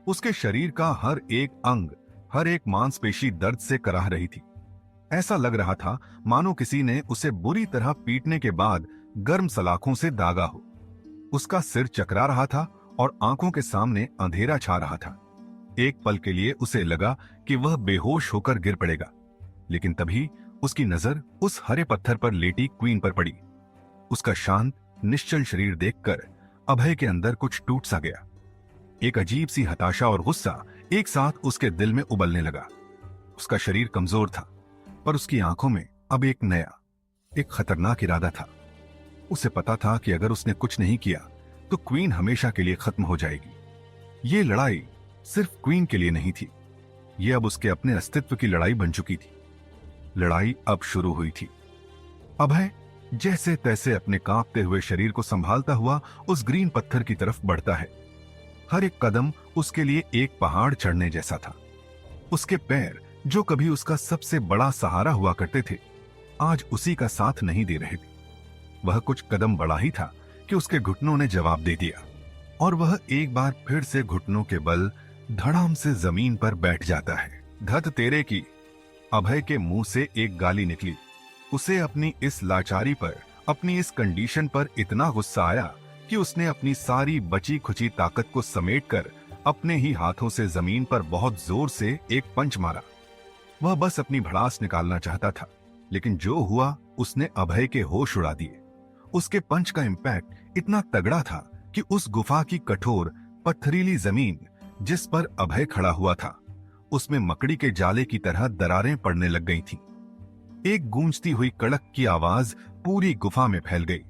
उसके शरीर का हर एक अंग, हर एक मांसपेशी दर्द से कराह रही थी। ऐसा लग रहा था मानो किसी ने उसे बुरी तरह पीटने के बाद गर्म सलाखों से दागा हो। उसका सिर चकरा रहा था और आंखों के सामने अंधेरा छा रहा था। एक पल के लिए उसे लगा कि वह बेहोश होकर गिर पड़ेगा, लेकिन तभी उसकी नजर उस हरे पत्थर पर लेटी क्वीन पर पड़ी। उसका शांत, निश्चल शरीर देखकर अभय के अंदर कुछ टूट सा गया। एक अजीब सी हताशा और गुस्सा एक साथ उसके दिल में उबलने लगा। उसका शरीर कमजोर था, पर उसकी आंखों में अब एक नया, एक खतरनाक इरादा था। उसे पता था कि अगर उसने कुछ नहीं किया तो क्वीन हमेशा के लिए खत्म हो जाएगी। ये लड़ाई सिर्फ क्वीन के लिए नहीं थी, ये अब उसके अपने अस्तित्व की लड़ाई बन चुकी थी। लड़ाई अब शुरू हुई थी। अभय जैसे तैसे अपने कांपते हुए शरीर को संभालता हुआ उस ग्रीन पत्थर की तरफ बढ़ता है। हर एक कदम उसके लिए एक पहाड़ चढ़ने जैसा था। उसके पैर, जो कभी उसका सबसे बड़ा सहारा हुआ करते थे, आज उसी का साथ नहीं दे रहे थे। वह कुछ कदम बढ़ा ही था कि उसके घुटनों ने जवाब दे दिया और वह एक बार फिर से घुटनों के बल धड़ाम से जमीन पर बैठ जाता है। धत तेरे की! अभय के मुंह से एक गाली निकली। उसे अपनी इस लाचारी पर, अपनी इस कंडीशन पर इतना गुस्सा आया कि उसने अपनी सारी बची खुची ताकत को समेटकर अपने ही हाथों से जमीन पर बहुत जोर से एक पंच मारा। वह बस अपनी भड़ास निकालना चाहता था, लेकिन जो हुआ उसने अभय के होश उड़ा दिए। उसके पंच का इंपैक्ट इतना तगड़ा था कि उस गुफा की कठोर, पथरीली जमीन जिस पर अभय खड़ा हुआ था, उसमें मकड़ी के जाले की तरह दरारें पड़ने लग गई थीं। एक गूंजती हुई कड़क की आवाज पूरी गुफा में फैल गई।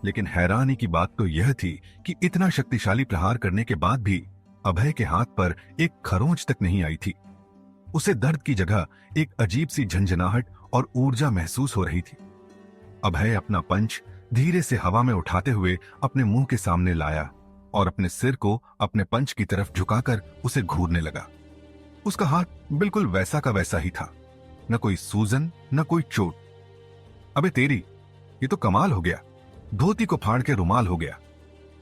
लेकिन हैरानी की बात तो यह थी कि इतना शक्तिशाली प्रहार करने के बाद भी अभय के हाथ पर एक खरोंच तक नहीं आई थी। उसे दर्द की जगह एक अजीब सी झंझनाहट और ऊर्जा महसूस हो रही थी। अभय अपना पंच धीरे से हवा में उठाते हुए अपने मुंह के सामने लाया और अपने सिर को अपने पंच की तरफ झुकाकर उसे घूरने लगा। उसका हाथ बिल्कुल वैसा का वैसा ही था, न कोई सूजन, न कोई चोट। अबे तेरी, ये तो कमाल हो गया। धोती को फाड़ के रुमाल हो गया।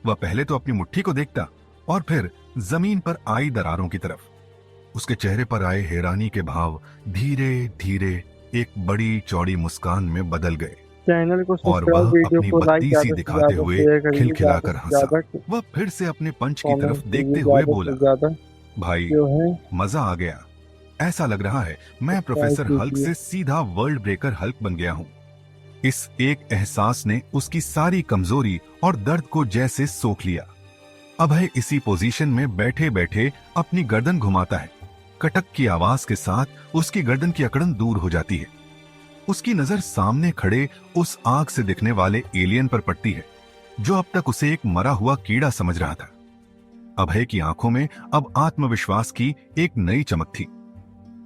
वह पहले तो अपनी मुट्ठी को देखता और फिर जमीन पर आई दरारों की तरफ। उसके चेहरे पर आए हैरानी के भाव धीरे धीरे एक बड़ी चौड़ी मुस्कान में बदल गए चैनल को और वह सब्सक्राइब, वीडियो अपनी को लाइक, बत्ती सी ज्यादा से दिखाते ज्यादा हुए शेयर करिए, ज्यादा खिलखिलाकर से हंसा। ज्यादा वह फिर से अपने पंच की कमेंट तरफ कीजिए, देखते हुए ज्यादा बोला, से ज्यादा भाई जो है मजा आ गया। ऐसा लग रहा है मैं सब्सक्राइब प्रोफेसर हल्क कीजिए। से सीधा वर्ल्ड ब्रेकर हल्क बन गया हूँ। इस एक एहसास ने उसकी सारी कमजोरी और दर्द को जैसे सोख लिया। अभय इसी पोजीशन में बैठे बैठे अपनी गर्दन घुमाता है। कटक की आवाज के साथ उसकी गर्दन की अकड़न दूर हो जाती है। उसकी नजर सामने खड़े उस आग से दिखने वाले एलियन पर पड़ती है, जो अब तक उसे एक मरा हुआ कीड़ा समझ रहा था। अभय की आंखों में अब आत्मविश्वास की एक नई चमक थी।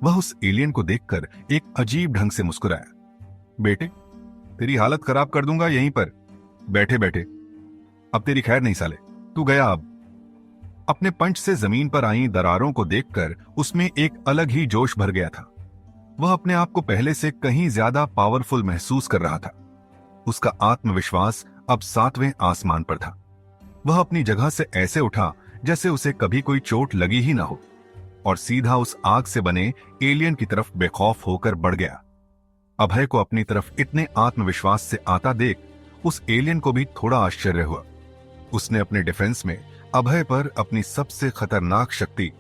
वह उस एलियन को देखकर एक अजीब ढंग से मुस्कुराया। बेटे, तेरी हालत खराब कर दूंगा यहीं पर बैठे बैठे। अब तेरी खैर नहीं साले, तू गया अब। अपने पंच से जमीन पर आई दरारों को देखकर उसमें एक अलग ही जोश भर गया था। वह अपने आप को पहले से कहीं ज्यादा पावरफुल महसूस कर रहा था। उसका आत्मविश्वास अब 7वें आसमान पर था। वह अपनी जगह से ऐसे उठा जैसे उसे कभी कोई चोट लगी ही ना हो और सीधा उस आग से बने एलियन की तरफ बेखौफ होकर बढ़ गया। अभय को अपनी तरफ इतने आत्मविश्वास से आता देख उस एलियन को भी थोड़ा आश्चर्य हुआ। उसने अपने डिफेंस में अभय पर अपनी सबसे खतरनाक शक्ति,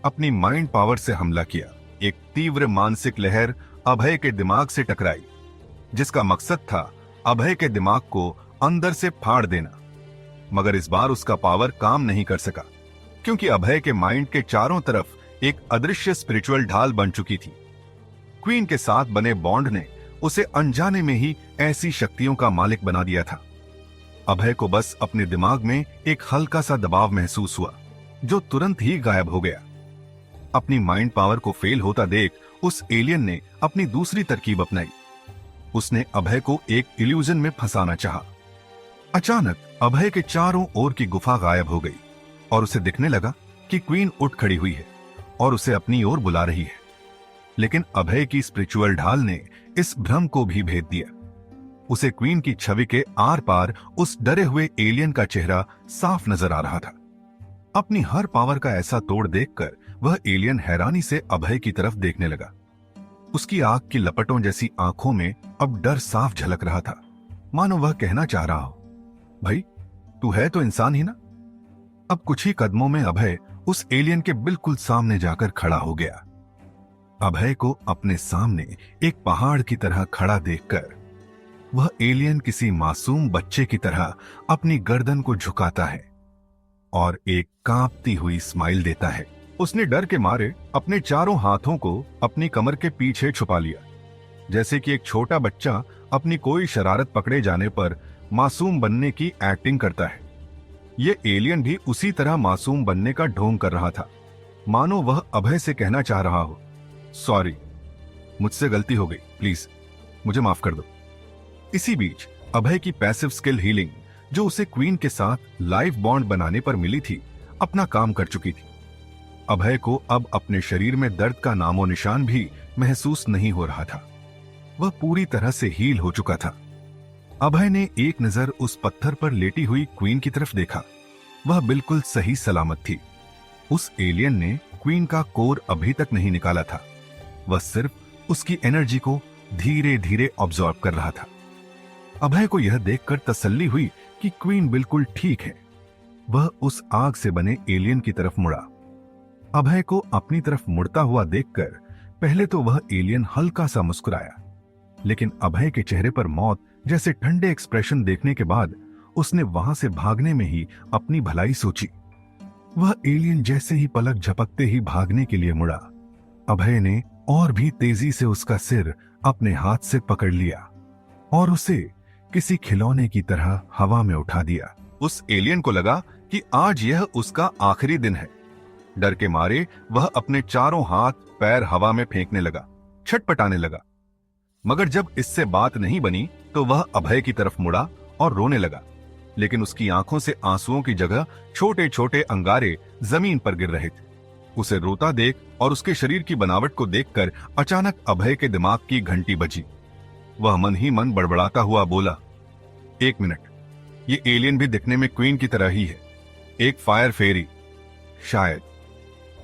अपनी माइंड पावर से हमला किया। एक तीव्र मानसिक लहर अभय के दिमाग से टकराई, जिसका मकसद था अभय के दिमाग को अंदर से फाड़ देना। मगर इस बार उसका पावर काम नहीं कर सका, क्योंकि अभय के माइंड के चारों तरफ एक अदृश्य स्पिरिचुअल ढाल बन चुकी थी। क्वीन के साथ बने बॉन्ड ने उसे अनजाने में ही ऐसी शक्तियों का मालिक बना दिया था। अभय को बस अपने दिमाग में एक हल्का सा दबाव महसूस हुआ, जो तुरंत ही गायब हो गया। अपनी माइंड पावर को फेल होता देख उस एलियन ने अपनी दूसरी तरकीब अपनाई। उसने अभय को एक इल्यूजन में फंसाना चाहा। अचानक अभय के चारों ओर की गुफा गायब हो गई और उसे दिखने लगा कि क्वीन उठ खड़ी हुई है और उसे अपनी ओर बुला रही है। लेकिन अभय की स्पिरिचुअल ढाल ने इस भ्रम को भी भेद दिया। उसे क्वीन की छवि के आर पार उस डरे हुए एलियन का चेहरा साफ नजर आ रहा था। अपनी हर पावर का ऐसा तोड़ देखकर वह एलियन हैरानी से अभय की तरफ देखने लगा। उसकी आग की लपटों जैसी आंखों में अब डर साफ झलक रहा था, मानो वह कहना चाह रहा हो, भाई तू है तो इंसान ही ना। अब कुछ ही कदमों में अभय उस एलियन के बिल्कुल सामने जाकर खड़ा हो गया। अभय को अपने सामने एक पहाड़ की तरह खड़ा देखकर वह एलियन किसी मासूम बच्चे की तरह अपनी गर्दन को झुकाता है और एक कांपती हुई स्माइल देता है। उसने डर के मारे अपने चारों हाथों को अपनी कमर के पीछे छुपा लिया, जैसे कि एक छोटा बच्चा अपनी कोई शरारत पकड़े जाने पर मासूम बनने की एक्टिंग करता है। ये एलियन भी उसी तरह मासूम बनने का ढोंग कर रहा था, मानो वह अभय से कहना चाह रहा हो, सॉरी, मुझसे गलती हो गई, प्लीज मुझे माफ कर दो। इसी बीच अभय की पैसिव स्किल हीलिंग, जो उसे क्वीन के साथ लाइफ बॉन्ड बनाने पर मिली थी, अपना काम कर चुकी थी। अभय को अब अपने शरीर में दर्द का नामो निशान भी महसूस नहीं हो रहा था। वह पूरी तरह से हील हो चुका था। अभय ने एक नजर उस पत्थर पर लेटी हुई क्वीन की तरफ देखा। वह बिल्कुल सही सलामत थी। उस एलियन ने क्वीन का कोर अभी तक नहीं निकाला था। वह सिर्फ उसकी एनर्जी को धीरे धीरे ऑब्जॉर्व कर रहा था। अभय को यह देखकर तसल्ली हुई कि क्वीन बिल्कुल ठीक है। वह उस आग से बने एलियन की तरफ मुड़ा। अभय को अपनी तरफ मुड़ता हुआ देखकर पहले तो वह एलियन हल्का सा मुस्कुराया, लेकिन अभय के चेहरे पर मौत जैसे ठंडे एक्सप्रेशन देखने के बाद उसने वहां से भागने में ही अपनी भलाई सोची। वह एलियन जैसे ही पलक झपकते ही भागने के लिए मुड़ा, अभय ने और भी तेजी से उसका सिर अपने हाथ से पकड़ लिया और उसे किसी खिलौने की तरह हवा में उठा दिया। उस एलियन को लगा कि आज यह उसका आखिरी दिन है। डर के मारे वह अपने चारों हाथ पैर हवा में फेंकने लगा, छटपटाने लगा। मगर जब इससे बात नहीं बनी तो वह अभय की तरफ मुड़ा और रोने लगा, लेकिन उसकी आंखों से आंसुओं की जगह छोटे छोटे अंगारे जमीन पर गिर रहे थे। उसे रोता देख और उसके शरीर की बनावट को देखकर अचानक अभय के दिमाग की घंटी बजी। वह मन ही मन बड़बड़ाता हुआ बोला, एक मिनट, ये एलियन भी दिखने में क्वीन की तरह ही है, एक फायर फेरी।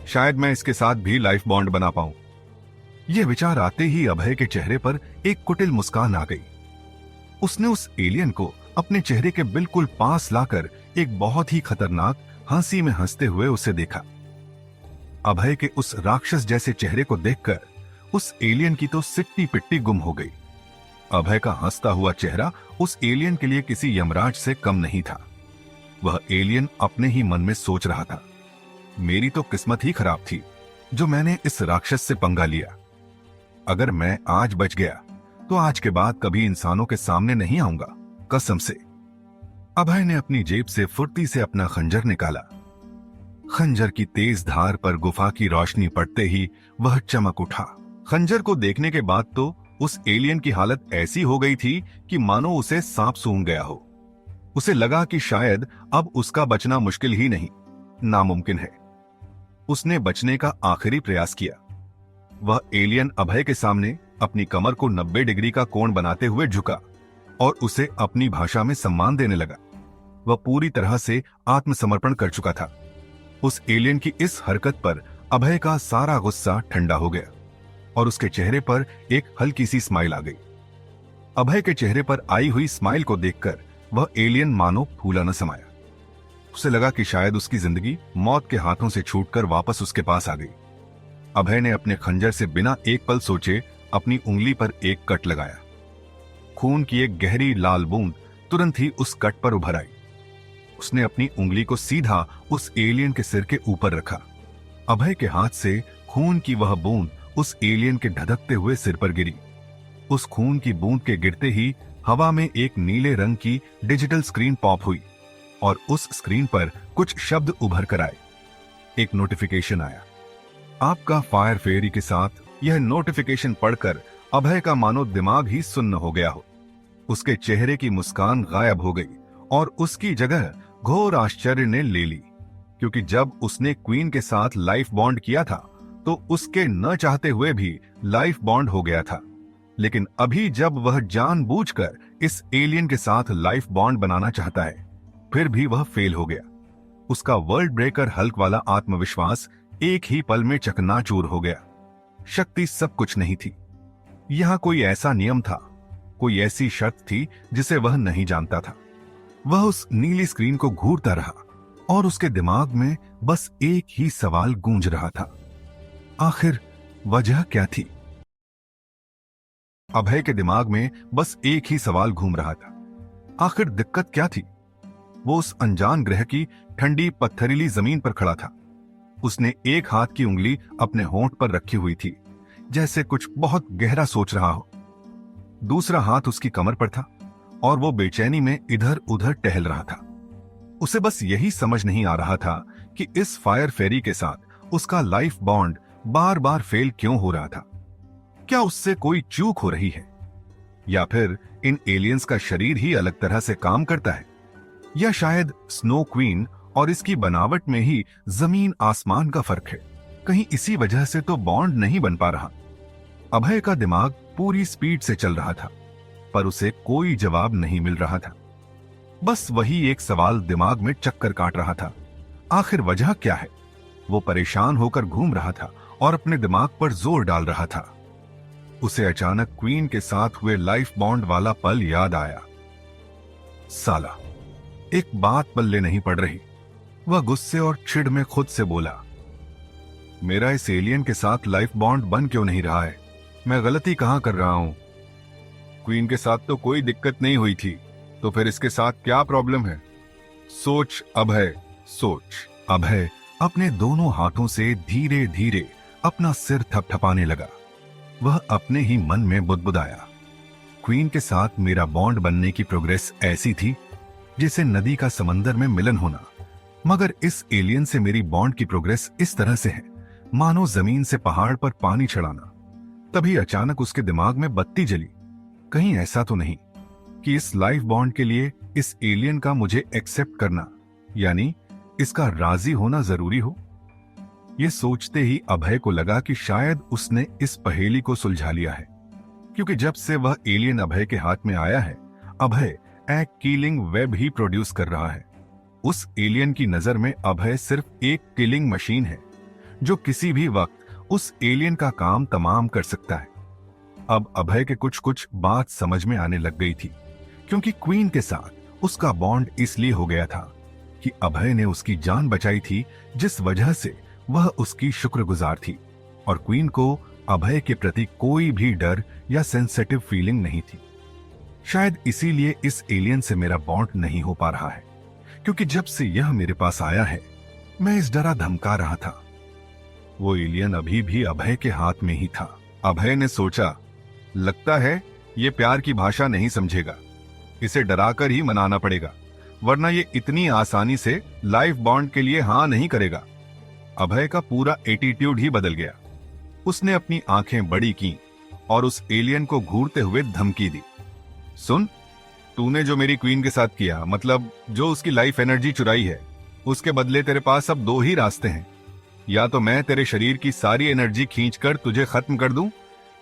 शायद मैं इसके साथ भी लाइफ बॉन्ड बना पाऊं। यह विचार आते ही अभय के चेहरे पर एक कुटिल मुस्कान आ गई। उसने उस एलियन को अपने चेहरे के बिल्कुल पास लाकर एक बहुत ही खतरनाक हंसी में हंसते हुए उसे देखा। अभय के उस राक्षस जैसे चेहरे को देखकर उस एलियन की तो सिट्टी पिट्टी गुम हो गई। अभय का हंसता हुआ चेहरा उस एलियन के लिए किसी यमराज से कम नहीं था। वह एलियन अपने ही मन में सोच रहा था, मेरी तो किस्मत ही खराब थी जो मैंने इस राक्षस से पंगा लिया। अगर मैं आज बच गया तो आज के बाद कभी इंसानों के सामने नहीं आऊंगा, कसम से। अभय ने अपनी जेब से फुर्ती से अपना खंजर निकाला। खंजर की तेज धार पर गुफा की रोशनी पड़ते ही वह चमक उठा। खंजर को देखने के बाद तो उस एलियन की हालत ऐसी हो गई थी कि मानो उसे सांप सूंघ गया हो। उसे लगा कि शायद अब उसका बचना मुश्किल ही नहीं, नामुमकिन है। उसने बचने का आखिरी प्रयास किया। वह एलियन अभय के सामने अपनी कमर को 90 डिग्री का कोण बनाते हुए झुका और उसे अपनी भाषा में सम्मान देने लगा। वह पूरी तरह से आत्मसमर्पण कर चुका था। उस एलियन की इस हरकत पर अभय का सारा गुस्सा ठंडा हो गया और उसके चेहरे पर एक हल्की सी स्माइल आ गई। अभय के चेहरे पर आई हुई स्माइल को देखकर वह एलियन मानो फूला न समाया। उसे लगा कि शायद उसकी जिंदगी मौत के हाथों से छूटकर वापस उसके पास आ गई। अभय ने अपने खंजर से बिना एक पल सोचे अपनी उंगली पर एक कट लगाया। खून की एक गहरी लाल बूंद तुरंत ही उस कट पर उभर आई। उसने अपनी उंगली को सीधा उस एलियन के सिर के ऊपर रखा। अभय के हाथ से खून की वह बूंद उस एलियन के धधकते हुए सिर पर गिरी। उस खून की बूंद के गिरते ही हवा में एक नीले रंग की डिजिटल स्क्रीन पॉप हुई और उस स्क्रीन पर कुछ शब्द उभर कर आए। एक नोटिफिकेशन आया। आपका फायर फेरी के साथ। यह नोटिफिकेशन पढ़कर अभय का मानो दिमाग ही सुन्न हो गया हो। उसके चेहरे की मुस्कान गायब हो गई और उसकी जगह घोर आश्चर्य ने ले ली, क्योंकि जब उसने क्वीन के साथ लाइफ बॉन्ड किया था तो उसके न चाहते हुए भी लाइफ बॉन्ड हो गया था। लेकिन अभी जब वह जानबूझकर इस एलियन के साथ लाइफ बॉन्ड बनाना चाहता है, फिर भी वह फेल हो गया। उसका वर्ल्ड ब्रेकर हल्क वाला आत्मविश्वास एक ही पल में चकनाचूर हो गया। शक्ति सब कुछ नहीं थी। यहां कोई ऐसा नियम था, कोई ऐसी शर्त थी जिसे वह नहीं जानता था। वह उस नीली स्क्रीन को घूरता रहा और उसके दिमाग में बस एक ही सवाल गूंज रहा था, आखिर वजह क्या थी? अभय के दिमाग में बस एक ही सवाल घूम रहा था, आखिर दिक्कत क्या थी? वो उस अनजान ग्रह की ठंडी पत्थरीली जमीन पर खड़ा था। उसने एक हाथ की उंगली अपने होंठ पर रखी हुई थी, जैसे कुछ बहुत गहरा सोच रहा हो। दूसरा हाथ उसकी कमर पर था और वो बेचैनी में इधर उधर टहल रहा था। उसे बस यही समझ नहीं आ रहा था कि इस फायर फेरी के साथ उसका लाइफ बॉन्ड बार बार फेल क्यों हो रहा था। क्या उससे कोई चूक हो रही है, या फिर इन एलियंस का शरीर ही अलग तरह से काम करता है, या शायद स्नो क्वीन और इसकी बनावट में ही जमीन आसमान का फर्क है। कहीं इसी वजह से तो बॉन्ड नहीं बन पा रहा। अभय का दिमाग पूरी स्पीड से चल रहा था, पर उसे कोई जवाब नहीं मिल रहा था। बस वही एक सवाल दिमाग में चक्कर काट रहा था, आखिर वजह क्या है? वो परेशान होकर घूम रहा था और अपने दिमाग पर जोर डाल रहा था। उसे अचानक क्वीन के साथ हुए लाइफ बॉन्ड वाला पल याद आया। साला, एक बात पल्ले नहीं पड़ रही। वह गुस्से और चिढ़ में खुद से बोला, मेरा इस एलियन के साथ लाइफ बॉन्ड बन क्यों नहीं रहा है? मैं गलती कहां कर रहा हूं? क्वीन के साथ तो कोई दिक्कत नहीं हुई थी, तो फिर इसके साथ क्या प्रॉब्लम है? सोच अभय, सोच। अभय अपने दोनों हाथों से धीरे धीरे अपना सिर थपथपाने लगा। वह अपने ही मन में बुदबुदाया, क्वीन के साथ मेरा बॉन्ड बनने की प्रोग्रेस ऐसी थी जैसे नदी का समंदर में मिलन होना, मगर इस एलियन से मेरी बॉन्ड की प्रोग्रेस इस तरह से है मानो जमीन से पहाड़ पर पानी चढ़ाना। तभी अचानक उसके दिमाग में बत्ती जली, कहीं ऐसा तो नहीं कि इस लाइफ बॉन्ड के लिए इस एलियन का मुझे एक्सेप्ट करना, यानी इसका राजी होना जरूरी हो? यह सोचते ही अभय को लगा कि शायद उसने इस पहेली को सुलझा लिया है, क्योंकि जब से वह एलियन अभय के हाथ में आया है, अभय एक किलिंग वेब ही प्रोड्यूस कर रहा है। उस एलियन की नजर में अभय सिर्फ एक किलिंग मशीन है, जो किसी भी वक्त उस एलियन का काम तमाम कर सकता है। अब अभय के कुछ कुछ बात समझ में आने लग गई थी, क्योंकि क्वीन के साथ उसका बॉन्ड इसलिए हो गया था कि अभय ने उसकी जान बचाई थी, जिस वजह से वह उसकी शुक्रगुजार थी, और क्वीन को अभय के प्रति कोई भी डर या सेंसिटिव फीलिंग नहीं थी। शायद इसीलिए इस एलियन से मेरा बॉन्ड नहीं हो पा रहा है, क्योंकि जब से यह मेरे पास आया है, मैं इस डरा धमका रहा था। वो एलियन अभी भी अभय के हाथ में ही था। अभय ने सोचा, लगता है ये प्यार की भाषा नहीं समझेगा, इसे डराकर ही मनाना पड़ेगा, वरना ये इतनी आसानी से लाइफ बॉन्ड के लिए हाँ नहीं करेगा। अभय का पूरा एटीट्यूड ही बदल गया। उसने अपनी आंखें बड़ी की और उस एलियन को घूरते हुए धमकी दी, सुन, तूने जो मेरी क्वीन के साथ किया, मतलब जो उसकी लाइफ एनर्जी चुराई है, उसके बदले तेरे पास अब दो ही रास्ते हैं। या तो मैं तेरे शरीर की सारी एनर्जी खींचकर तुझे खत्म कर दूं,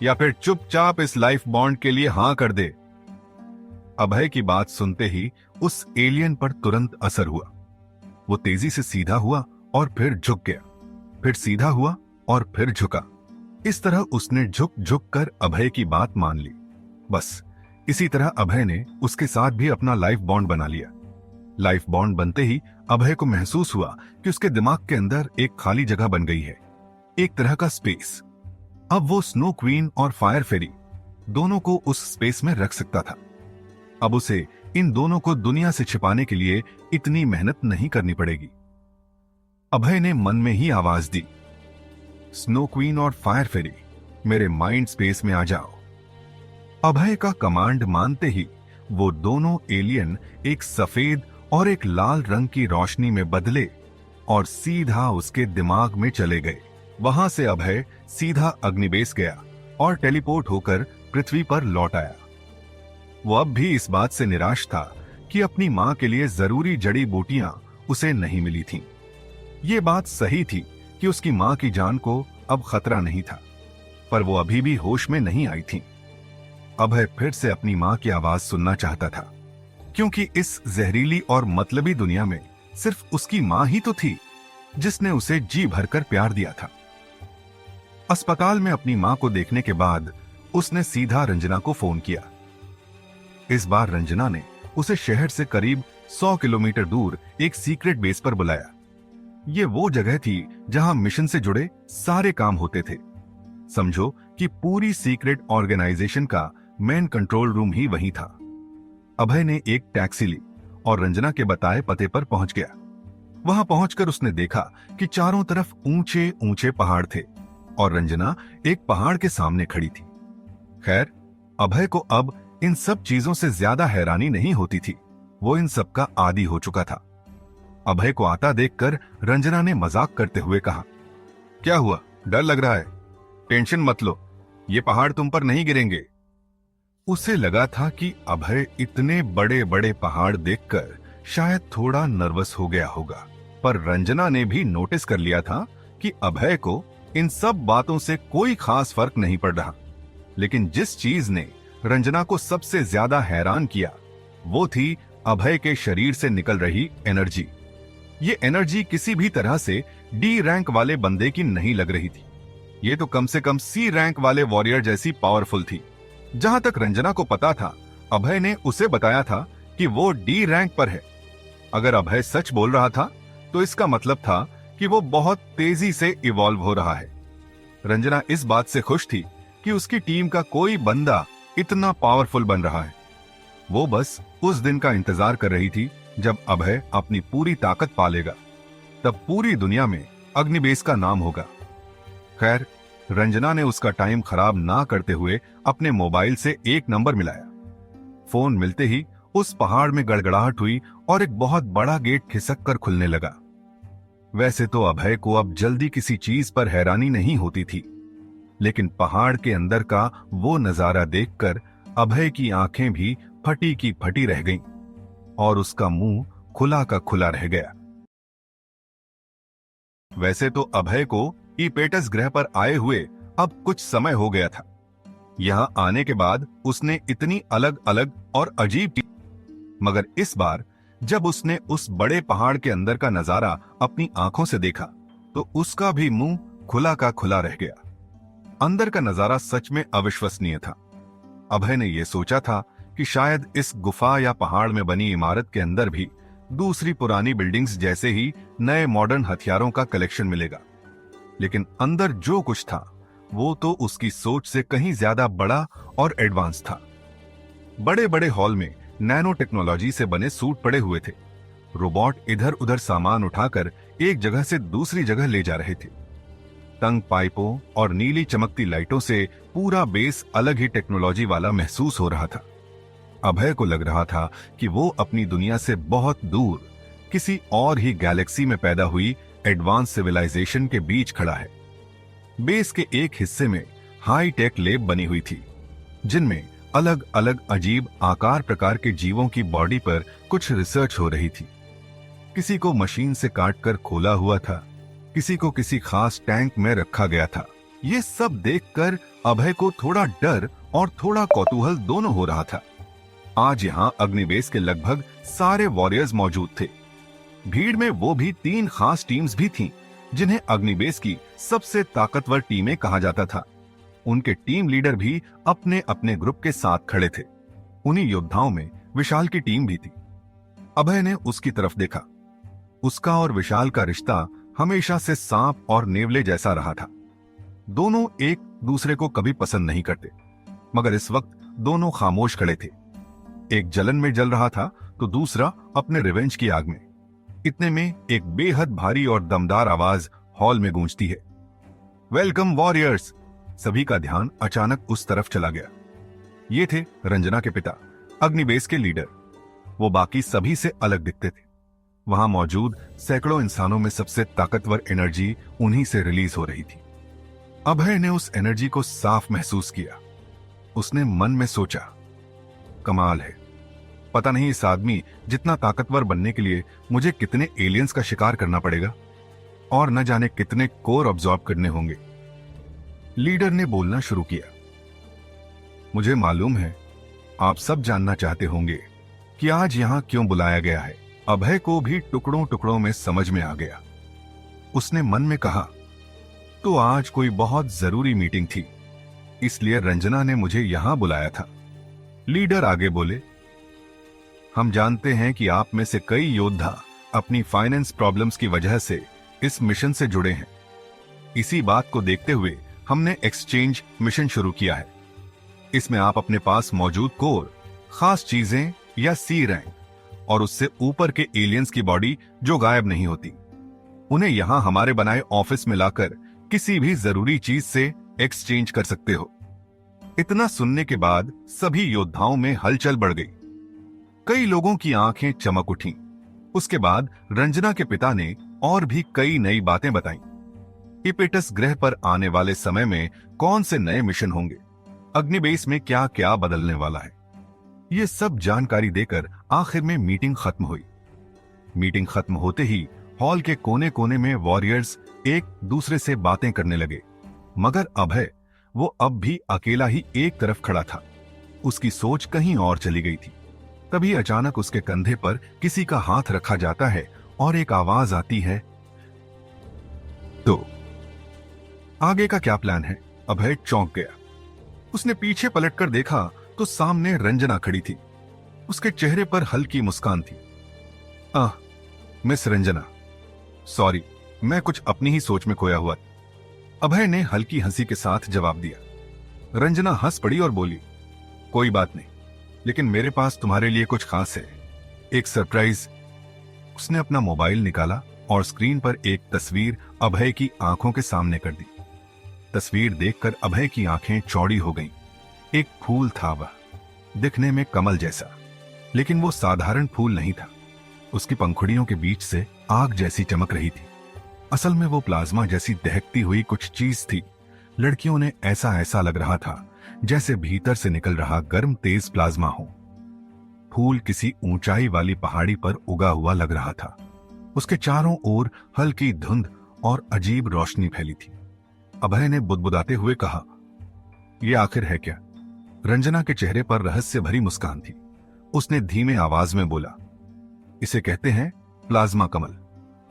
या फिर चुपचाप इस लाइफ बॉन्ड के लिए हाँ कर दे। अभय की बात सुनते ही उस एलियन पर तुरंत असर हुआ। वो तेजी से सीधा हुआ और फिर झुक गया, फिर सीधा हुआ और फिर झुका। इस तरह उसने झुक झुक कर अभय की बात मान ली। बस इसी तरह अभय ने उसके साथ भी अपना लाइफ बॉन्ड बना लिया। लाइफ बॉन्ड बनते ही अभय को महसूस हुआ कि उसके दिमाग के अंदर एक खाली जगह बन गई है, एक तरह का स्पेस। अब वो स्नो क्वीन और फायर फेरी दोनों को उस स्पेस में रख सकता था। अब उसे इन दोनों को दुनिया से छिपाने के लिए इतनी मेहनत नहीं करनी पड़ेगी। अभय ने मन में ही आवाज दी, स्नो क्वीन और फायर फेरी, मेरे माइंड स्पेस में आ जाओ। अभय का कमांड मानते ही वो दोनों एलियन एक सफेद और एक लाल रंग की रोशनी में बदले और सीधा उसके दिमाग में चले गए। वहां से अभय सीधा अग्निबेस गया और टेलीपोर्ट होकर पृथ्वी पर लौट आया। वो अब भी इस बात से निराश था कि अपनी मां के लिए जरूरी जड़ी बूटियां उसे नहीं मिली थीं। ये बात सही थी कि उसकी मां की जान को अब खतरा नहीं था, पर वो अभी भी होश में नहीं आई थी। अभय फिर से अपनी मां की आवाज सुनना चाहता था, क्योंकि इस जहरीली और मतलबी दुनिया में सिर्फ उसकी मां ही तो थी जिसने उसे जी भरकर प्यार दिया था। अस्पताल में अपनी मां को देखने के बाद उसने सीधा रंजना को फोन किया। इस बार रंजना ने उसे शहर से करीब 100 किलोमीटर दूर एक सीक्रेट बेस पर बुलाया। ये वो जगह थी जहां मिशन से जुड़े सारे काम होते थे। समझो कि पूरी सीक्रेट ऑर्गेनाइजेशन का मेन कंट्रोल रूम ही वहीं था। अभय ने एक टैक्सी ली और रंजना के बताए पते पर पहुंच गया। वहां पहुंचकर उसने देखा कि चारों तरफ ऊंचे ऊंचे पहाड़ थे और रंजना एक पहाड़ के सामने खड़ी थी। खैर, अभय को अब इन सब चीजों से ज्यादा हैरानी नहीं होती थी। वो इन सब का आदी हो चुका था। अभय को आता देखकर रंजना ने मजाक करते हुए कहा, क्या हुआ, डर लग रहा है? टेंशन मत लो, ये पहाड़ तुम पर नहीं गिरेंगे। उसे लगा था कि अभय इतने बड़े बड़े पहाड़ देखकर शायद थोड़ा नर्वस हो गया होगा, पर रंजना ने भी नोटिस कर लिया था कि अभय को इन सब बातों से कोई खास फर्क नहीं पड़ रहा। लेकिन जिस चीज ने रंजना को सबसे ज्यादा हैरान किया वो थी अभय के शरीर से निकल रही एनर्जी। ये एनर्जी किसी भी तरह से डी रैंक वाले बंदे की नहीं लग रही थी। ये तो कम से कम सी रैंक वाले वॉरियर जैसी पावरफुल थी। जहां तक रंजना को पता था, अभय ने उसे बताया था कि वो डी रैंक पर है। अगर अभय सच बोल रहा था तो इसका मतलब था कि वो बहुत तेजी से इवॉल्व हो रहा है। रंजना इस बात से खुश थी कि उसकी टीम का कोई बंदा इतना पावरफुल बन रहा है। वो बस उस दिन का इंतजार कर रही थी जब अभय अपनी पूरी ताकत पालेगा। तब पूरी दुनिया में अग्निबेस का नाम होगा। खैर, रंजना ने उसका टाइम खराब ना करते हुए अपने मोबाइल से एक नंबर मिलाया। फोन मिलते ही उस पहाड़ में गड़गड़ाहट हुई और एक बहुत बड़ा गेट खिसक कर खुलने लगा। वैसे तो अभय को अब जल्दी किसी चीज पर हैरानी नहीं होती थी, लेकिन पहाड़ के अंदर का वो नजारा देखकर अभय की आंखें भी फटी की फटी रह गईं और उसका मुंह खुला का खुला रह गया। वैसे तो अभय को ईपेटस ग्रह पर आए हुए अब कुछ समय हो गया था। यहां आने के बाद उसने इतनी अलग अलग और अजीब, मगर इस बार जब उसने उस बड़े पहाड़ के अंदर का नजारा अपनी आंखों से देखा तो उसका भी मुंह खुला का खुला रह गया। अंदर का नजारा सच में अविश्वसनीय था। अभय ने यह सोचा था कि शायद इस गुफा या पहाड़ में बनी इमारत के अंदर भी दूसरी पुरानी बिल्डिंग्स जैसे ही नए मॉडर्न हथियारों का कलेक्शन मिलेगा, लेकिन अंदर जो कुछ था वो तो उसकी सोच से कहीं ज्यादा बड़ा और एडवांस था। बड़े बड़े हॉल में नैनो टेक्नोलॉजी से बने सूट पड़े हुए थे। रोबोट इधर उधर सामान उठाकर एक जगह से दूसरी जगह ले जा रहे थे। तंग पाइपों और नीली चमकती लाइटों से पूरा बेस अलग ही टेक्नोलॉजी वाला महसूस हो रहा था। अभय को लग रहा था कि वो अपनी दुनिया से बहुत दूर किसी और ही गैलेक्सी में पैदा हुई एडवांस सिविलाइजेशन के बीच खड़ा है। बेस के एक हिस्से में हाई टेक लैब बनी हुई थी, जिनमें अलग अलग अजीब आकार प्रकार के जीवों की बॉडी पर कुछ रिसर्च हो रही थी। किसी को मशीन से काटकर खोला हुआ था, किसी को किसी खास टैंक में रखा गया था। ये सब देखकर अभय को थोड़ा डर और थोड़ा कौतूहल दोनों हो रहा था। आज यहाँ अग्निवेश के लगभग सारे वॉरियर्स मौजूद थे। भीड़ में वो भी 3 खास टीम्स भी थीं, जिन्हें अग्निवेश की सबसे ताकतवर टीमें कहा जाता था। उनके टीम लीडर भी अपने अपने ग्रुप के साथ खड़े थे। उन्हीं योद्धाओं में विशाल की टीम भी थी। अभय ने उसकी तरफ देखा। उसका और विशाल का रिश्ता हमेशा से सांप और नेवले जैसा रहा था। दोनों एक दूसरे को कभी पसंद नहीं करते, मगर इस वक्त दोनों खामोश खड़े थे। एक जलन में जल रहा था तो दूसरा अपने रिवेंज की आग में। इतने में एक बेहद भारी और दमदार आवाज हॉल में गूंजती है, वेलकम वॉरियर्स। सभी का ध्यान अचानक उस तरफ चला गया। ये थे रंजना के पिता, अग्निवेश के लीडर। वो बाकी सभी से अलग दिखते थे। वहां मौजूद सैकड़ों इंसानों में सबसे ताकतवर एनर्जी उन्हीं से रिलीज हो रही थी। अभय ने उस एनर्जी को साफ महसूस किया। उसने मन में सोचा, कमाल है, पता नहीं इस आदमी जितना ताकतवर बनने के लिए मुझे कितने एलियंस का शिकार करना पड़ेगा और न जाने कितने कोर ऑब्जॉर्ब करने होंगे। लीडर ने बोलना शुरू किया, मुझे मालूम है आप सब जानना चाहते होंगे कि आज यहां क्यों बुलाया गया है। अभय को भी टुकड़ों टुकड़ों में समझ में आ गया। उसने मन में कहा, तो आज कोई बहुत जरूरी मीटिंग थी, इसलिए रंजना ने मुझे यहां बुलाया था। लीडर आगे बोले, हम जानते हैं कि आप में से कई योद्धा अपनी फाइनेंस प्रॉब्लम्स की वजह से इस मिशन से जुड़े हैं। इसी बात को देखते हुए हमने एक्सचेंज मिशन शुरू किया है। इसमें आप अपने पास मौजूद कोर, खास चीजें या सी रैंक और उससे ऊपर के एलियंस की बॉडी जो गायब नहीं होती, उन्हें यहां हमारे बनाए ऑफिस में लाकर किसी भी जरूरी चीज से एक्सचेंज कर सकते हो। इतना सुनने के बाद सभी योद्धाओं में हलचल बढ़ गई। कई लोगों की आंखें चमक उठीं। उसके बाद रंजना के पिता ने और भी कई नई बातें बताईं। इपेटस ग्रह पर आने वाले समय में कौन से नए मिशन होंगे, अग्निबेस में क्या क्या बदलने वाला है, ये सब जानकारी देकर आखिर में मीटिंग खत्म हुई। मीटिंग खत्म होते ही हॉल के कोने कोने में वॉरियर्स एक दूसरे से बातें करने लगे, मगर अभय वो अब भी अकेला ही एक तरफ खड़ा था। उसकी सोच कहीं और चली गई थी। तभी अचानक उसके कंधे पर किसी का हाथ रखा जाता है और एक आवाज आती है, तो आगे का क्या प्लान है? अभय चौंक गया। उसने पीछे पलटकर देखा तो सामने रंजना खड़ी थी। उसके चेहरे पर हल्की मुस्कान थी। मिस रंजना, सॉरी, मैं कुछ अपनी ही सोच में खोया हुआ। अभय ने हल्की हंसी के साथ जवाब दिया। रंजना हंस पड़ी और बोली, कोई बात नहीं, लेकिन मेरे पास तुम्हारे लिए कुछ खास है, एक सरप्राइज। उसने अपना मोबाइल निकाला और स्क्रीन पर एक तस्वीर अभय की आंखों के सामने कर दी। तस्वीर देखकर अभय की आंखें चौड़ी हो गईं। एक फूल था वह, दिखने में कमल जैसा, लेकिन वो साधारण फूल नहीं था। उसकी पंखुड़ियों के बीच से आग जैसी चमक रही थी। असल में वो प्लाज्मा जैसी दहकती हुई कुछ चीज थी। लड़कियों ने ऐसा लग रहा था जैसे भीतर से निकल रहा गर्म तेज प्लाज्मा हो। फूल किसी ऊंचाई वाली पहाड़ी पर उगा हुआ लग रहा था। उसके चारों ओर हल्की धुंध और अजीब रोशनी फैली थी। अभय ने बुदबुदाते हुए कहा, यह आखिर है क्या? रंजना के चेहरे पर रहस्य भरी मुस्कान थी। उसने धीमे आवाज में बोला, इसे कहते हैं प्लाज्मा कमल।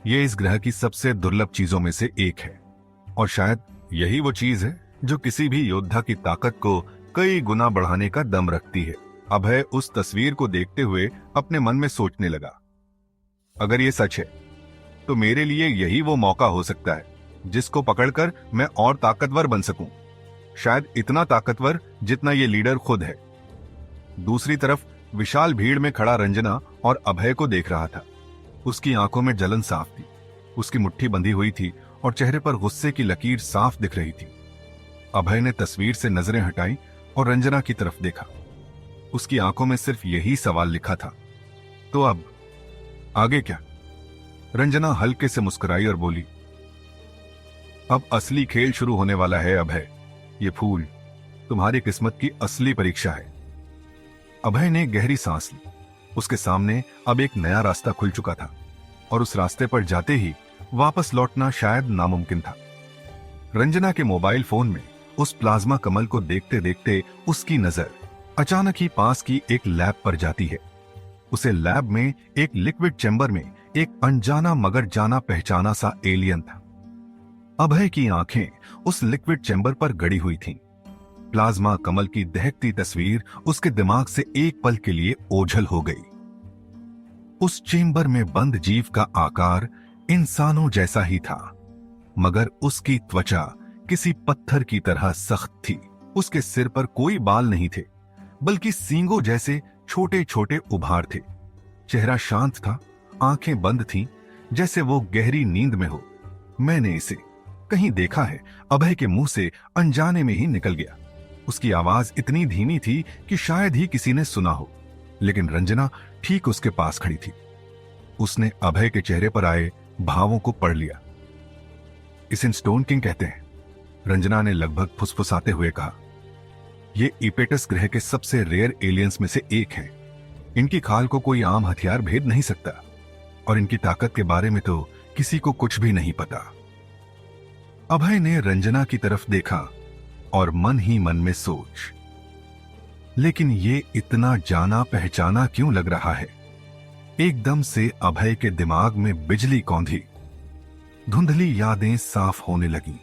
यह इस ग्रह की सबसे दुर्लभ चीजों में से एक है, और शायद यही वो चीज है जो किसी भी योद्धा की ताकत को कई गुना बढ़ाने का दम रखती है। अभय उस तस्वीर को देखते हुए अपने मन में सोचने लगा, अगर ये सच है तो मेरे लिए यही वो मौका हो सकता है जिसको पकड़कर मैं और ताकतवर बन सकूं, शायद इतना ताकतवर जितना ये लीडर खुद है। दूसरी तरफ विशाल भीड़ में खड़ा रंजना और अभय को देख रहा था। उसकी आंखों में जलन साफ थी, उसकी मुट्ठी बंधी हुई थी और चेहरे पर गुस्से की लकीर साफ दिख रही थी। अभय ने तस्वीर से नजरें हटाई और रंजना की तरफ देखा। उसकी आंखों में सिर्फ यही सवाल लिखा था, तो अब आगे क्या? रंजना हल्के से मुस्कुराई और बोली, अब असली खेल शुरू होने वाला है अभय। ये फूल तुम्हारी किस्मत की असली परीक्षा है। अभय ने गहरी सांस ली। उसके सामने अब एक नया रास्ता खुल चुका था और उस रास्ते पर जाते ही वापस लौटना शायद नामुमकिन था। रंजना के मोबाइल फोन में उस प्लाज्मा कमल को देखते देखते उसकी नजर अचानक ही पास की एक लैब पर जाती है। उसे लैब में एक लिक्विड चैम्बर में एक अनजाना मगर जाना पहचाना सा एलियन था। अभय की आंखें उस लिक्विड चैम्बर पर गड़ी हुई थीं। प्लाज्मा कमल की दहकती तस्वीर उसके दिमाग से एक पल के लिए ओझल हो गई। उस चेम्बर में बंद जीव का आकार इंसानों जैसा ही था, मगर उसकी त्वचा किसी पत्थर की तरह सख्त थी। उसके सिर पर कोई बाल नहीं थे, बल्कि सींगों जैसे छोटे छोटे उभार थे। चेहरा शांत था, आंखें बंद थीं, जैसे वो गहरी नींद में हो। मैंने इसे कहीं देखा है, अभय के मुंह से अनजाने में ही निकल गया। उसकी आवाज इतनी धीमी थी कि शायद ही किसी ने सुना हो, लेकिन रंजना ठीक उसके पास खड़ी थी। उसने अभय के चेहरे पर आए भावों को पढ़ लिया। इसे स्टोन किंग कहते हैं, रंजना ने लगभग फुसफुसाते हुए कहा। ये इपेटस ग्रह के सबसे रेयर एलियंस में से एक है। इनकी खाल को कोई आम हथियार भेद नहीं सकता, और इनकी ताकत के बारे में तो किसी को कुछ भी नहीं पता। अभय ने रंजना की तरफ देखा और मन ही मन में सोच, लेकिन ये इतना जाना पहचाना क्यों लग रहा है? एकदम से अभय के दिमाग में बिजली कौंधी। धुंधली यादें साफ होने लगीं।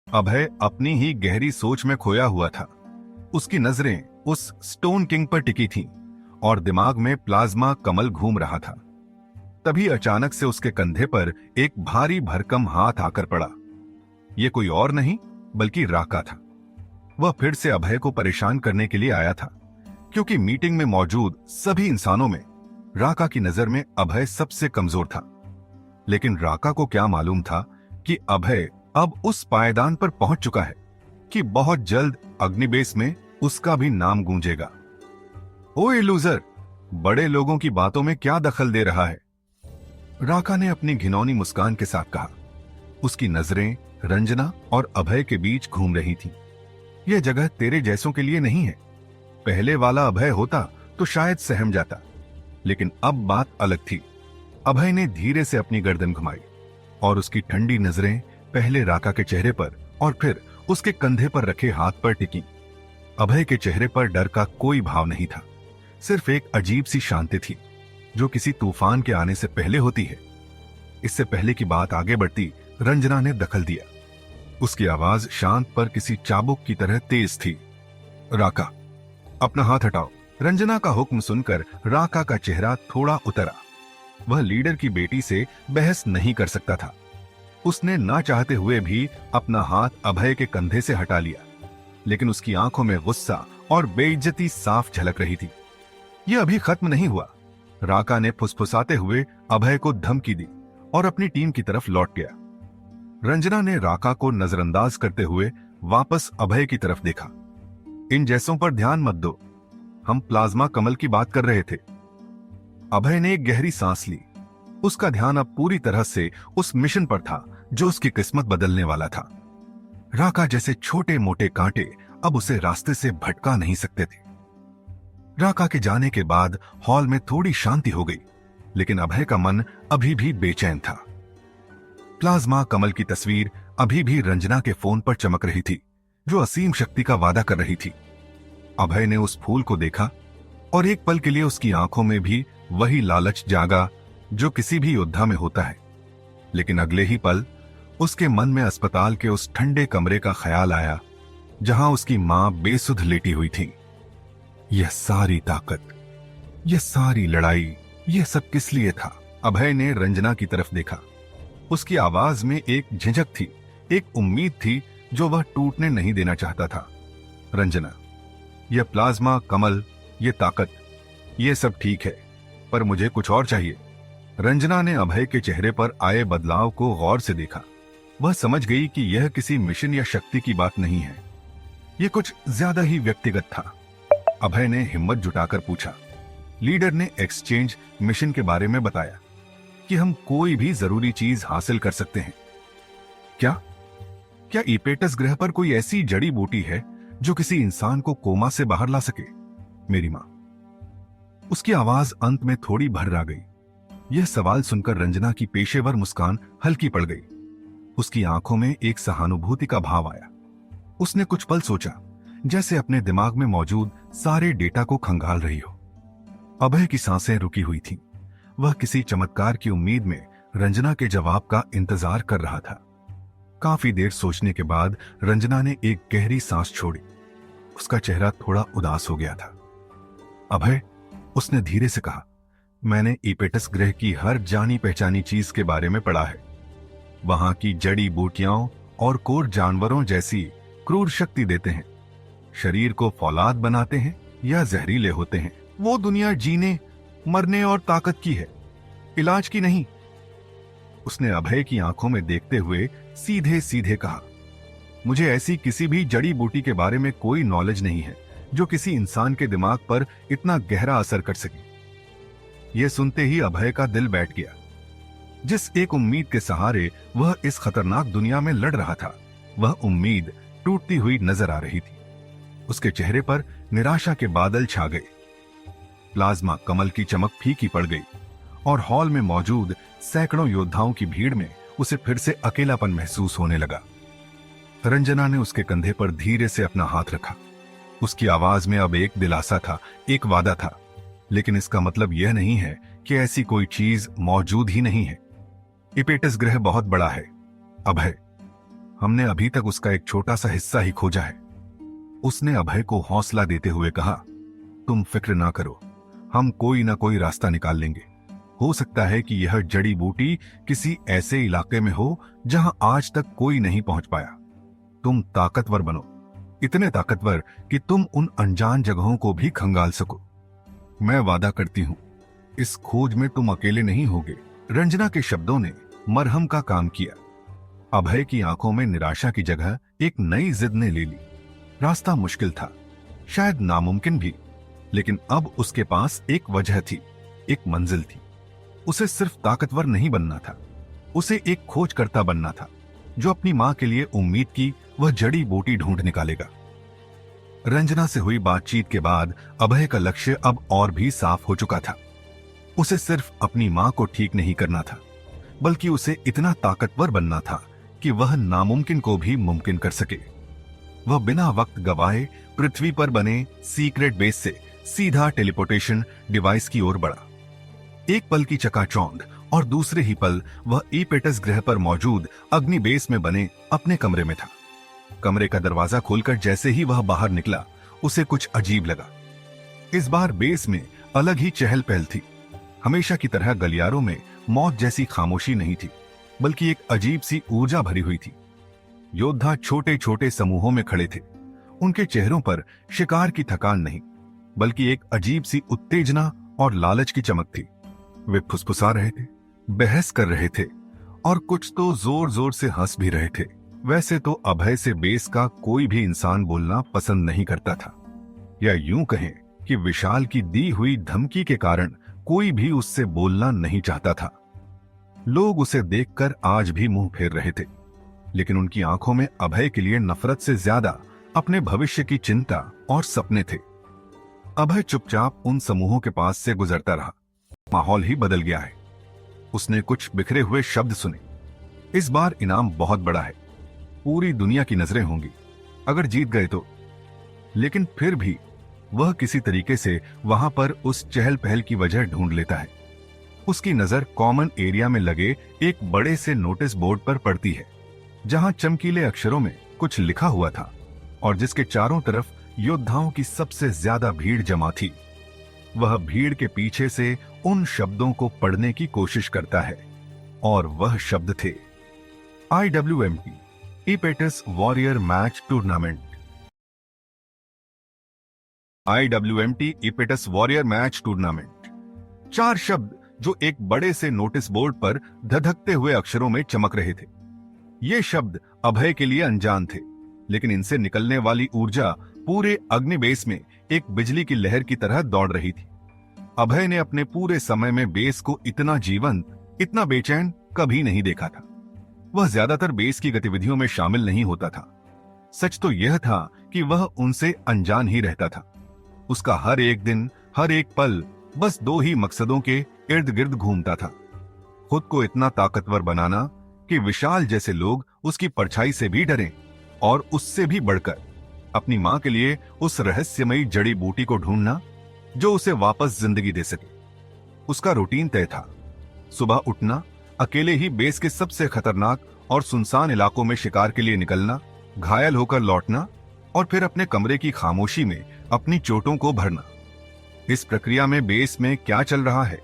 अभय अपनी ही गहरी सोच में खोया हुआ था। उसकी नजरें उस स्टोन किंग पर टिकी थीं और दिमाग में प्लाज्मा कमल घूम रहा था। तभी अचानक से उसके कंधे पर एक भारी भरकम हाथ आकर पड़ा। यह कोई और नहीं बल्कि राका था। वह फिर से अभय को परेशान करने के लिए आया था, क्योंकि मीटिंग में मौजूद सभी इंसानों में राका की नजर में अभय सबसे कमजोर था। लेकिन राका को क्या मालूम था कि अभय अब उस पायदान पर पहुंच चुका है कि बहुत जल्द अग्निबेस में उसका भी नाम गूंजेगा। ओए लूजर, बड़े लोगों की बातों में क्या दखल दे रहा है? राका ने अपनी घिनौनी मुस्कान के साथ कहा। उसकी नजरें रंजना और अभय के बीच घूम रही थीं। यह जगह तेरे जैसों के लिए नहीं है। पहले वाला अभय होता तो शायद सहम जाता, लेकिन अब बात अलग थी। अभय ने धीरे से अपनी गर्दन घुमाई और उसकी ठंडी नजरें पहले राका के चेहरे पर और फिर उसके कंधे पर रखे हाथ पर टिकी। अभय के चेहरे पर डर का कोई भाव नहीं था, सिर्फ एक अजीब सी शांति थी जो किसी तूफान के आने से पहले होती है। इससे पहले की बात आगे बढ़ती, रंजना ने दखल दिया। उसकी आवाज शांत पर किसी चाबुक की तरह तेज थी। राका, अपना हाथ हटाओ। रंजना का हुक्म सुनकर राका का चेहरा थोड़ा उतरा। वह लीडर की बेटी से बहस नहीं कर सकता था। उसने ना चाहते हुए भी अपना हाथ अभय के कंधे से हटा लिया, लेकिन उसकी आंखों में गुस्सा और बेइज्जती साफ झलक रही थी। यह अभी खत्म नहीं हुआ। राका ने फुसफुसाते हुए अभय को धमकी दी और अपनी टीम की तरफ लौट गया। रंजना ने राका को नजरअंदाज करते हुए वापस अभय की तरफ देखा। इन जैसों पर ध्यान मत दो, हम प्लाज्मा कमल की बात कर रहे थे। अभय ने एक गहरी सांस ली। उसका ध्यान अब पूरी तरह से उस मिशन पर था जो उसकी किस्मत बदलने वाला था। राका जैसे छोटे मोटे कांटे अब उसे रास्ते से भटका नहीं सकते थे। राका के जाने के बाद हॉल में थोड़ी शांति हो गई, लेकिन अभय का मन अभी भी बेचैन था। प्लाज्मा कमल की तस्वीर अभी भी रंजना के फोन पर चमक रही थी, जो असीम शक्ति का वादा कर रही थी। अभय ने उस फूल को देखा और एक पल के लिए उसकी आंखों में भी वही लालच जागा जो किसी भी योद्धा में होता है। लेकिन अगले ही पल उसके मन में अस्पताल के उस ठंडे कमरे का ख्याल आया जहां उसकी मां बेसुध लेटी हुई थी। यह सारी ताकत, यह सारी लड़ाई, यह सब किस लिए था? अभय ने रंजना की तरफ देखा। उसकी आवाज में एक झिझक थी, एक उम्मीद थी जो वह टूटने नहीं देना चाहता था। रंजना, यह प्लाज्मा कमल, यह ताकत, यह सब ठीक है, पर मुझे कुछ और चाहिए। रंजना ने अभय के चेहरे पर आए बदलाव को गौर से देखा। वह समझ गई कि यह किसी मिशन या शक्ति की बात नहीं है, यह कुछ ज्यादा ही व्यक्तिगत था। अभय ने हिम्मत जुटाकर पूछा। लीडर ने एक्सचेंज मिशन के बारे में बताया कि हम कोई भी जरूरी चीज हासिल कर सकते हैं। क्या इपेटस ग्रह पर कोई ऐसी जड़ी बूटी है जो किसी इंसान को कोमा से बाहर ला सके? मेरी मां। उसकी आवाज अंत में थोड़ी भर्रा गई। यह सवाल सुनकर रंजना की पेशेवर मुस्कान हल्की पड़ गई। उसकी आंखों में एक सहानुभूति का भाव आया। उसने कुछ पल सोचा, जैसे अपने दिमाग में मौजूद सारे डेटा को खंगाल रही हो। अभय की सांसें रुकी हुई थीं। वह किसी चमत्कार की उम्मीद में रंजना के जवाब का इंतजार कर रहा था। काफी देर सोचने के बाद रंजना ने एक गहरी सांस छोड़ी। उसका चेहरा थोड़ा उदास हो गया था। अभय, उसने धीरे से कहा, मैंने इपेटस ग्रह की हर जानी पहचानी चीज के बारे में पढ़ा है। वहां की जड़ी बूटियां और कोर जानवरों जैसी क्रूर शक्ति देते हैं। शरीर को फौलाद बनाते हैं या जहरीले होते हैं। वो दुनिया जीने, मरने और ताकत की है, इलाज की नहीं। उसने अभय की आंखों में देखते हुए सीधे सीधे कहा, मुझे ऐसी किसी भी जड़ी बूटी के बारे में कोई नॉलेज नहीं है जो किसी इंसान के दिमाग पर इतना गहरा असर कर सके। यह सुनते ही अभय का दिल बैठ गया। जिस एक उम्मीद के सहारे वह इस खतरनाक दुनिया में लड़ रहा था, वह उम्मीद टूटती हुई नजर आ रही थी। उसके चेहरे पर निराशा के बादल छा गए। प्लाज्मा कमल की चमक फीकी पड़ गई और हॉल में मौजूद सैकड़ों योद्धाओं की भीड़ में उसे फिर से अकेलापन महसूस होने लगा। रंजना ने उसके कंधे पर धीरे से अपना हाथ रखा। उसकी आवाज में अब एक दिलासा था, एक वादा था। लेकिन इसका मतलब यह नहीं है कि ऐसी कोई चीज मौजूद ही नहीं है। इपेटस ग्रह बहुत बड़ा है, अभय। हमने अभी तक उसका एक छोटा सा हिस्सा ही खोजा है। उसने अभय को हौसला देते हुए कहा, तुम फिक्र ना करो, हम कोई ना कोई रास्ता निकाल लेंगे। हो सकता है कि यह जड़ी बूटी किसी ऐसे इलाके में हो जहां आज तक कोई नहीं पहुंच पाया। तुम ताकतवर बनो, इतने ताकतवर कि तुम उन अनजान जगहों को भी खंगाल सको। मैं वादा करती हूं, इस खोज में तुम अकेले नहीं होगे। रंजना के शब्दों ने मरहम का काम किया। अभय की आंखों में निराशा की जगह एक नई जिद ने ले ली। रास्ता मुश्किल था, शायद नामुमकिन भी, लेकिन अब उसके पास एक वजह थी, एक मंजिल थी। उसे सिर्फ ताकतवर नहीं बनना था, उसे एक खोजकर्ता बनना था जो अपनी मां के लिए उम्मीद की वह जड़ी बूटी ढूंढ निकालेगा। रंजना से हुई बातचीत के बाद अभय का लक्ष्य अब और भी साफ हो चुका था। उसे सिर्फ अपनी मां को ठीक नहीं करना था, बल्कि उसे इतना ताकतवर बनना था कि वह नामुमकिन को भी मुमकिन कर सके। वह बिना वक्त गवाए पृथ्वी पर बने सीक्रेट बेस से सीधा टेलीपोर्टेशन डिवाइस की ओर बढ़ा। एक पल की चकाचौंध और दूसरे ही पल वह इपेटस ग्रह पर मौजूद अग्नि बेस में बने अपने कमरे में था। कमरे का दरवाजा खोलकर जैसे ही वह बाहर निकला, उसे कुछ अजीब लगा। इस बार बेस में अलग ही चहल पहल थी। हमेशा की तरह गलियारों में मौत जैसी खामोशी नहीं थी, बल्कि एक अजीब सी ऊर्जा भरी हुई थी। योद्धा छोटे छोटे समूहों में खड़े थे। उनके चेहरों पर शिकार की थकान नहीं, बल्कि एक अजीब सी उत्तेजना और लालच की चमक थी। वे फुसफुसा रहे थे, बहस कर रहे थे और कुछ तो जोर जोर से हंस भी रहे थे। वैसे तो अभय से बेस का कोई भी इंसान बोलना पसंद नहीं करता था, या यूं कहें कि विशाल की दी हुई धमकी के कारण कोई भी उससे बोलना नहीं चाहता था। लोग उसे देखकर आज भी मुंह फेर रहे थे, लेकिन उनकी आंखों में अभय के लिए नफरत से ज्यादा अपने भविष्य की चिंता और सपने थे। अभय चुपचाप उन समूहों के पास से गुजरता रहा। माहौल ही बदल गया है। उसने कुछ बिखरे हुए शब्द सुने। इस बार इनाम बहुत बड़ा है, पूरी दुनिया की नजरें होंगी अगर जीत गए तो। लेकिन फिर भी वह किसी तरीके से वहां पर उस चहल पहल की वजह ढूंढ लेता है। उसकी नजर कॉमन एरिया में लगे एक बड़े से नोटिस बोर्ड पर पड़ती है, जहां चमकीले अक्षरों में कुछ लिखा हुआ था और जिसके चारों तरफ योद्धाओं की सबसे ज्यादा भीड़ जमा थी। वह भीड़ के पीछे से उन शब्दों को पढ़ने की कोशिश करता है, और वह शब्द थे IWMT, Iapetus warrior match tournament. IWMT Iapetus warrior match tournament. 4 शब्द जो एक बड़े से नोटिस बोर्ड पर धधकते हुए अक्षरों में चमक रहे थे। ये शब्द अभय के लिए अनजान थे, लेकिन इनसे निकलने वाली ऊर्जा पूरे अग्निबेस में एक बिजली की लहर की तरह दौड़ रही थी। अभय ने अपने पूरे समय में बेस को इतना जीवंत, इतना बेचैन कभी नहीं देखा था। वह ज्यादातर बेस की गतिविधियों में शामिल नहीं होता था। सच तो यह था कि वह उनसे अनजान ही रहता था। उसका हर एक दिन, हर एक पल बस 2 ही मकसदों के इर्द गिर्द घूमता था। खुद को इतना ताकतवर बनाना कि विशाल जैसे लोग उसकी परछाई से भी डरें, और उससे भी बढ़कर अपनी मां के लिए उस रहस्यमयी जड़ी बूटी को ढूंढना जो उसे वापस जिंदगी दे सके। उसका रूटीन तय था। सुबह उठना, अकेले ही बेस के सबसे खतरनाक और सुनसान इलाकों में शिकार के लिए निकलना, घायल होकर लौटना और फिर अपने कमरे की खामोशी में अपनी चोटों को भरना। इस प्रक्रिया में बेस में क्या चल रहा है,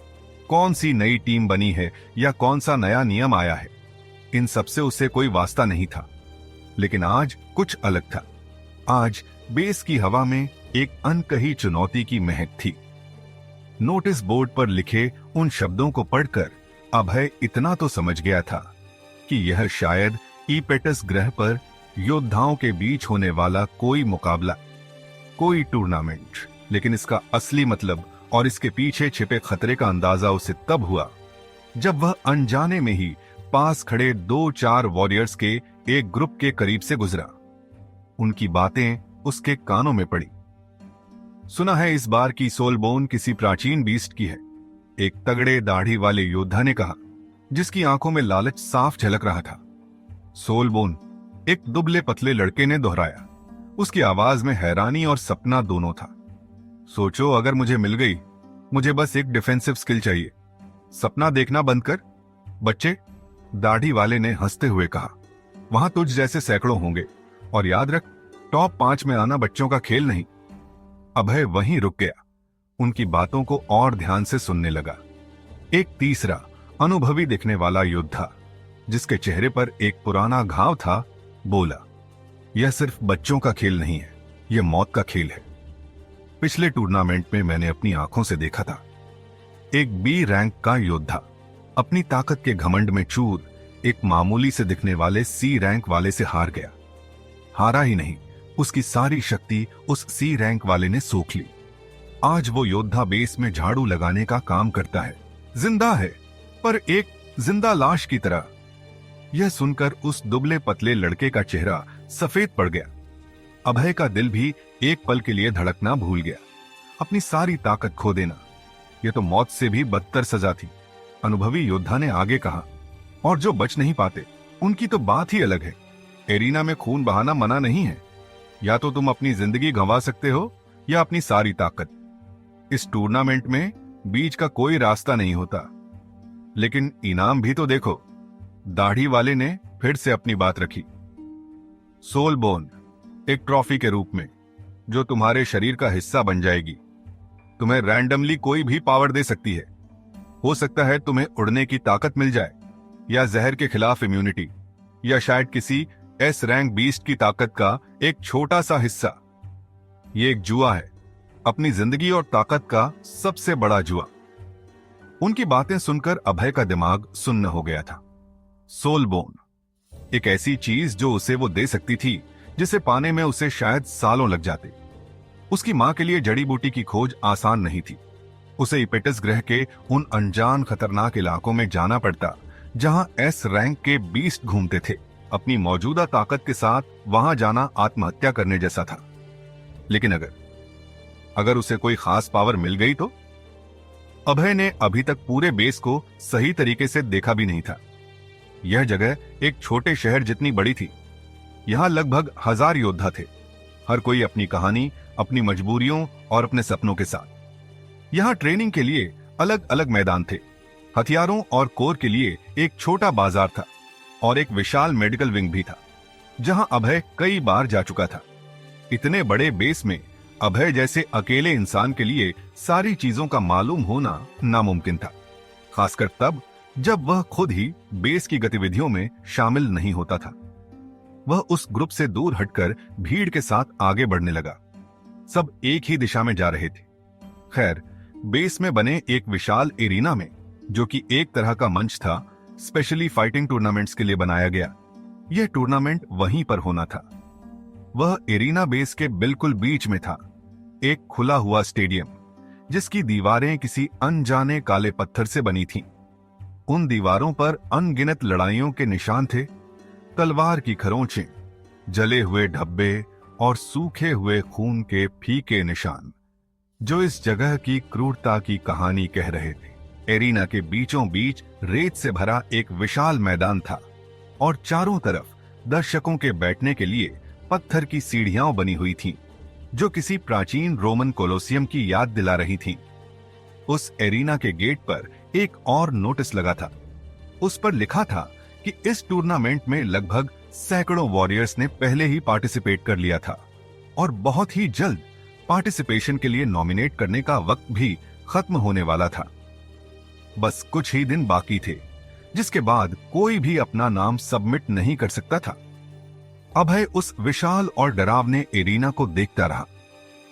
कौन सी नई टीम बनी है या कौन सा नया नियम आया है, इन सबसे उसे कोई वास्ता नहीं था। लेकिन आज कुछ अलग था। आज बेस की हवा में एक अनकही चुनौती की महक थी। नोटिस बोर्ड पर लिखे उन शब्दों को पढ़कर अभय इतना तो समझ गया था कि यह शायद इपेटस ग्रह पर योद्धाओं के बीच होने वाला कोई मुकाबला, कोई टूर्नामेंट। लेकिन इसका असली मतलब और इसके पीछे छिपे खतरे का अंदाजा उसे तब हुआ जब वह अनजाने में ही पास खड़े 2-4 वॉरियर्स के एक ग्रुप के करीब से गुजरा। उनकी बातें उसके कानों में पड़ी। सुना है इस बार की सोलबोन किसी प्राचीन बीस्ट की है, एक तगड़े दाढ़ी वाले योद्धा ने कहा, जिसकी आंखों में लालच साफ झलक रहा था। सोलबोन, एक दुबले पतले लड़के ने दोहराया। उसकी आवाज में हैरानी और सपना दोनों था। सोचो, अगर मुझे मिल गई मुझे बस एक डिफेंसिव स्किल चाहिए, सपना देखना बंद कर। बच्चे, दाढ़ी वाले ने हंसते हुए कहा, वहां तुझ जैसे सैकड़ों होंगे, और याद रख, टॉप 5 में आना बच्चों का खेल नहीं। अभय वहीं रुक गया, उनकी बातों को और ध्यान से सुनने लगा। एक तीसरा अनुभवी दिखने वाला योद्धा, जिसके चेहरे पर एक पुराना घाव था, बोला, यह सिर्फ बच्चों का खेल नहीं है, यह मौत का खेल है। पिछले टूर्नामेंट में मैंने अपनी आंखों से देखा था, एक बी रैंक का योद्धा अपनी ताकत के घमंड में चूर एक मामूली से दिखने वाले सी रैंक वाले से हार गया। हारा ही नहीं, उसकी सारी शक्ति उस सी रैंक वाले ने सोख ली। आज वो योद्धा बेस में झाड़ू लगाने का काम करता है, जिंदा है, पर एक जिंदा लाश की तरह। यह सुनकर उस दुबले पतले लड़के का चेहरा सफेद पड़ गया। अभय का दिल भी एक पल के लिए धड़कना भूल गया। अपनी सारी ताकत खो देना, यह तो मौत से भी बदतर सजा थी। अनुभवी योद्धा ने आगे कहा, और जो बच नहीं पाते उनकी तो बात ही अलग है। एरिना में खून बहाना मना नहीं है, या तो तुम अपनी जिंदगी गंवा सकते हो या अपनी सारी ताकत। इस टूर्नामेंट में बीच का कोई रास्ता नहीं होता। लेकिन इनाम भी तो देखो। दाढ़ी वाले ने फिर से अपनी बात रखी, सोल बोन, एक ट्रॉफी के रूप में, जो तुम्हारे शरीर का हिस्सा बन जाएगी। तुम्हें रैंडमली कोई भी पावर दे सकती है। हो सकता है तुम्हें उड़ने की ताकत मिल जाए, या जहर के खिलाफ इम्यूनिटी, या शायद किसी एस रैंक बीस्ट की ताकत का एक छोटा सा हिस्सा। ये एक जुआ है, अपनी जिंदगी और ताकत का सबसे बड़ा जुआ। उनकी बातें सुनकर अभय का दिमाग सुन्न हो गया था। सोल बोन, एक ऐसी चीज जो उसे वो दे सकती थी, जिसे पाने में उसे शायद सालों लग जाते। उसकी मां के लिए जड़ी बूटी की खोज आसान नहीं थी। उसे इपेटस ग्रह के उन अनजान खतरनाक इलाकों में जाना पड़ता, जहां एस रैंक के बीस्ट घूमते थे। अपनी मौजूदा ताकत के साथ वहां जाना आत्महत्या करने जैसा था। लेकिन अगर उसे कोई खास पावर मिल गई तो? अभय ने अभी तक पूरे बेस को सही तरीके से देखा भी नहीं था। यह जगह एक छोटे शहर जितनी बड़ी थी। यहां लगभग 1000 योद्धा थे, हर कोई अपनी कहानी, अपनी मजबूरियों और अपने सपनों के साथ। यहां ट्रेनिंग के लिए अलग अलग मैदान थे, हथियारों और कोर के लिए एक छोटा बाजार था, और एक विशाल मेडिकल विंग भी था, जहां अभय कई बार जा चुका था। इतने बड़े बेस में अभय जैसे अकेले इंसान के लिए सारी चीजों का मालूम होना नामुमकिन था, खासकर तब जब वह खुद ही बेस की गतिविधियों में शामिल नहीं होता था। वह उस ग्रुप से दूर हटकर भीड़ के साथ आगे बढ़ने लगा। सब एक ही दिशा में जा रहे थे। खैर, बेस में बने एक विशाल एरिना में, जो कि एक तरह का मंच था, स्पेशली फाइटिंग टूर्नामेंट्स के लिए बनाया गया। यह टूर्नामेंट वहीं पर होना था। वह एरिना बेस के बिल्कुल बीच में था, एक खुला हुआ स्टेडियम, जिसकी दीवारें किसी अनजाने काले पत्थर से बनी थीं। उन दीवारों पर अनगिनत लड़ाइयों के निशान थे, तलवार की खरोंचें, जले हुए धब्बे और सूखे हुए खून के फीके निशान, जो इस जगह की क्रूरता की कहानी कह रहे थे। एरिना के बीचों बीच रेत से भरा एक विशाल मैदान था, और चारों तरफ दर्शकों के बैठने के लिए पत्थर की सीढ़ियां बनी हुई थीं, जो किसी प्राचीन रोमन कोलोसियम की याद दिला रही थीं। उस एरिना के गेट पर एक और नोटिस लगा था। उस पर लिखा था कि इस टूर्नामेंट में लगभग सैकड़ों वॉरियर्स ने पहले ही पार्टिसिपेट कर लिया था, और बहुत ही जल्द पार्टिसिपेशन के लिए नॉमिनेट करने का वक्त भी खत्म होने वाला था। बस कुछ ही दिन बाकी थे, जिसके बाद कोई भी अपना नाम सबमिट नहीं कर सकता था। अभय उस विशाल और डरावने एरिना को देखता रहा।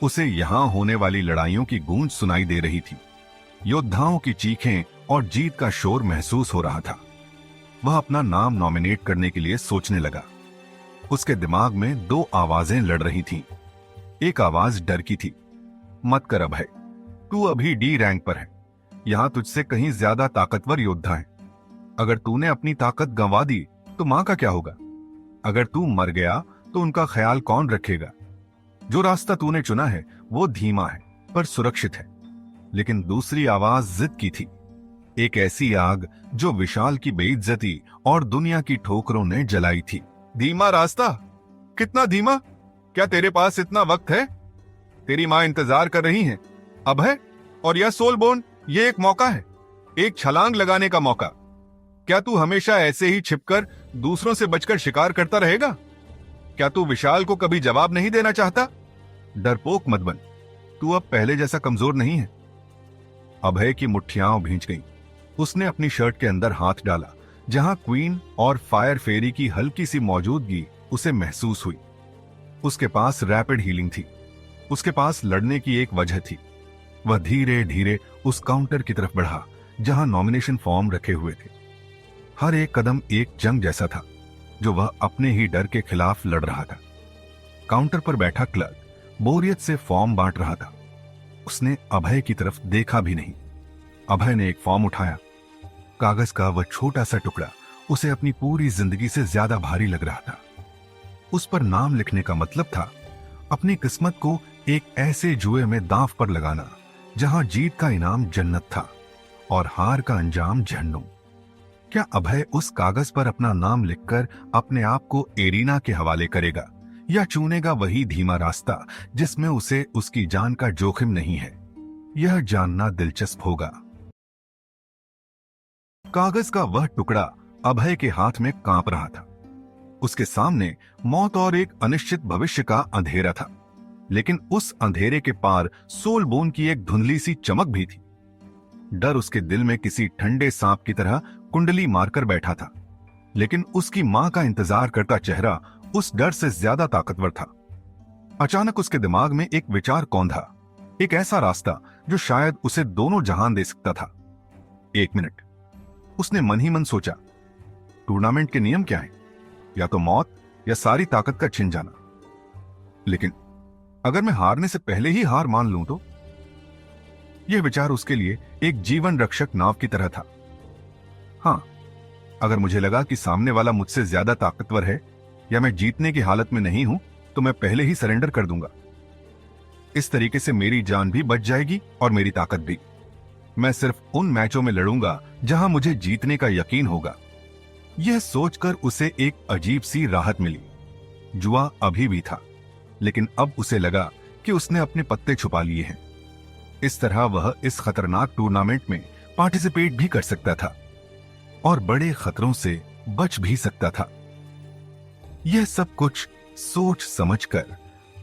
उसे यहां होने वाली लड़ाइयों की गूंज सुनाई दे रही थी, योद्धाओं की चीखें और जीत का शोर महसूस हो रहा था। वह अपना नाम नॉमिनेट करने के लिए सोचने लगा। उसके दिमाग में 2 आवाजें लड़ रही थीं। एक आवाज डर की थी, मत कर अभय, तू अभी डी रैंक पर है, यहां तुझसे कहीं ज्यादा ताकतवर योद्धा है। अगर तूने अपनी ताकत गंवा दी तो मां का क्या होगा? अगर तू मर गया तो उनका ख्याल कौन रखेगा? जो रास्ता तूने चुना है वो धीमा है पर सुरक्षित है। लेकिन दूसरी आवाज जिद की थी, एक ऐसी आग जो विशाल की बेइज्जती और दुनिया की ठोकरों ने जलाई थी। धीमा रास्ता? कितना धीमा? क्या तेरे पास इतना वक्त है? तेरी मां इंतजार कर रही है। अभय, और यह सोल बोन, ये एक मौका है, एक छलांग लगाने का मौका। क्या तू हमेशा ऐसे ही छिपकर दूसरों से बचकर शिकार करता रहेगा? क्या तू विशाल को कभी जवाब नहीं देना चाहता? डरपोक मत बन, तू अब पहले जैसा कमजोर नहीं है। अभय की मुट्ठियां भींच गईं। उसने अपनी शर्ट के अंदर हाथ डाला, जहां क्वीन और फायर फेरी की हल्की सी मौजूदगी उसे महसूस हुई। उसके पास रैपिड हीलिंग थी, उसके पास लड़ने की एक वजह थी। वह धीरे धीरे उस काउंटर की तरफ बढ़ा जहां नॉमिनेशन फॉर्म रखे हुए थे। हर एक कदम एक जंग जैसा था जो वह अपने ही डर के खिलाफ लड़ रहा था। काउंटर पर बैठा क्लर्क बोरियत से फॉर्म बांट रहा था। उसने अभय की तरफ देखा भी नहीं। अभय ने एक फॉर्म उठाया। कागज का वह छोटा सा टुकड़ा उसे अपनी पूरी जिंदगी से ज्यादा भारी लग रहा था। उस पर नाम लिखने का मतलब था अपनी किस्मत को एक ऐसे जुए में दांव पर लगाना जहां जीत का इनाम जन्नत था और हार का अंजाम जहन्नुम। क्या अभय उस कागज पर अपना नाम लिखकर अपने आप को एरिना के हवाले करेगा या चुनेगा वही धीमा रास्ता जिसमें उसे उसकी जान का जोखिम नहीं है? यह जानना दिलचस्प होगा। कागज का वह टुकड़ा अभय के हाथ में कांप रहा था। उसके सामने मौत और एक अनिश्चित भविष्य का अंधेरा था, लेकिन उस अंधेरे के पार सोल बोन की एक धुंधली सी चमक भी थी। डर उसके दिल में किसी ठंडे सांप की तरह कुंडली मारकर बैठा था, लेकिन उसकी मां का इंतजार करता चेहरा उस डर से ज्यादा ताकतवर था। अचानक उसके दिमाग में एक विचार कौंधा, एक ऐसा रास्ता जो शायद उसे दोनों जहान दे सकता था। 1 मिनट, उसने मन ही मन सोचा। टूर्नामेंट के नियम क्या हैं? या तो मौत या सारी ताकत का छिन जाना। लेकिन अगर मैं हारने से पहले ही हार मान लूं तो? यह विचार उसके लिए एक जीवन रक्षक नाव की तरह था। हां, अगर मुझे लगा कि सामने वाला मुझसे ज्यादा ताकतवर है या मैं जीतने की हालत में नहीं हूं, तो मैं पहले ही सरेंडर कर दूंगा। इस तरीके से मेरी जान भी बच जाएगी और मेरी ताकत भी। मैं सिर्फ उन मैचों में लड़ूंगा जहां मुझे जीतने का यकीन होगा। यह सोचकर उसे एक अजीब सी राहत मिली। जुआ अभी भी था, लेकिन अब उसे लगा कि उसने अपने पत्ते छुपा लिए हैं। इस तरह वह इस खतरनाक टूर्नामेंट में पार्टिसिपेट भी कर सकता था और बड़े खतरों से बच भी सकता था। यह सब कुछ सोच समझकर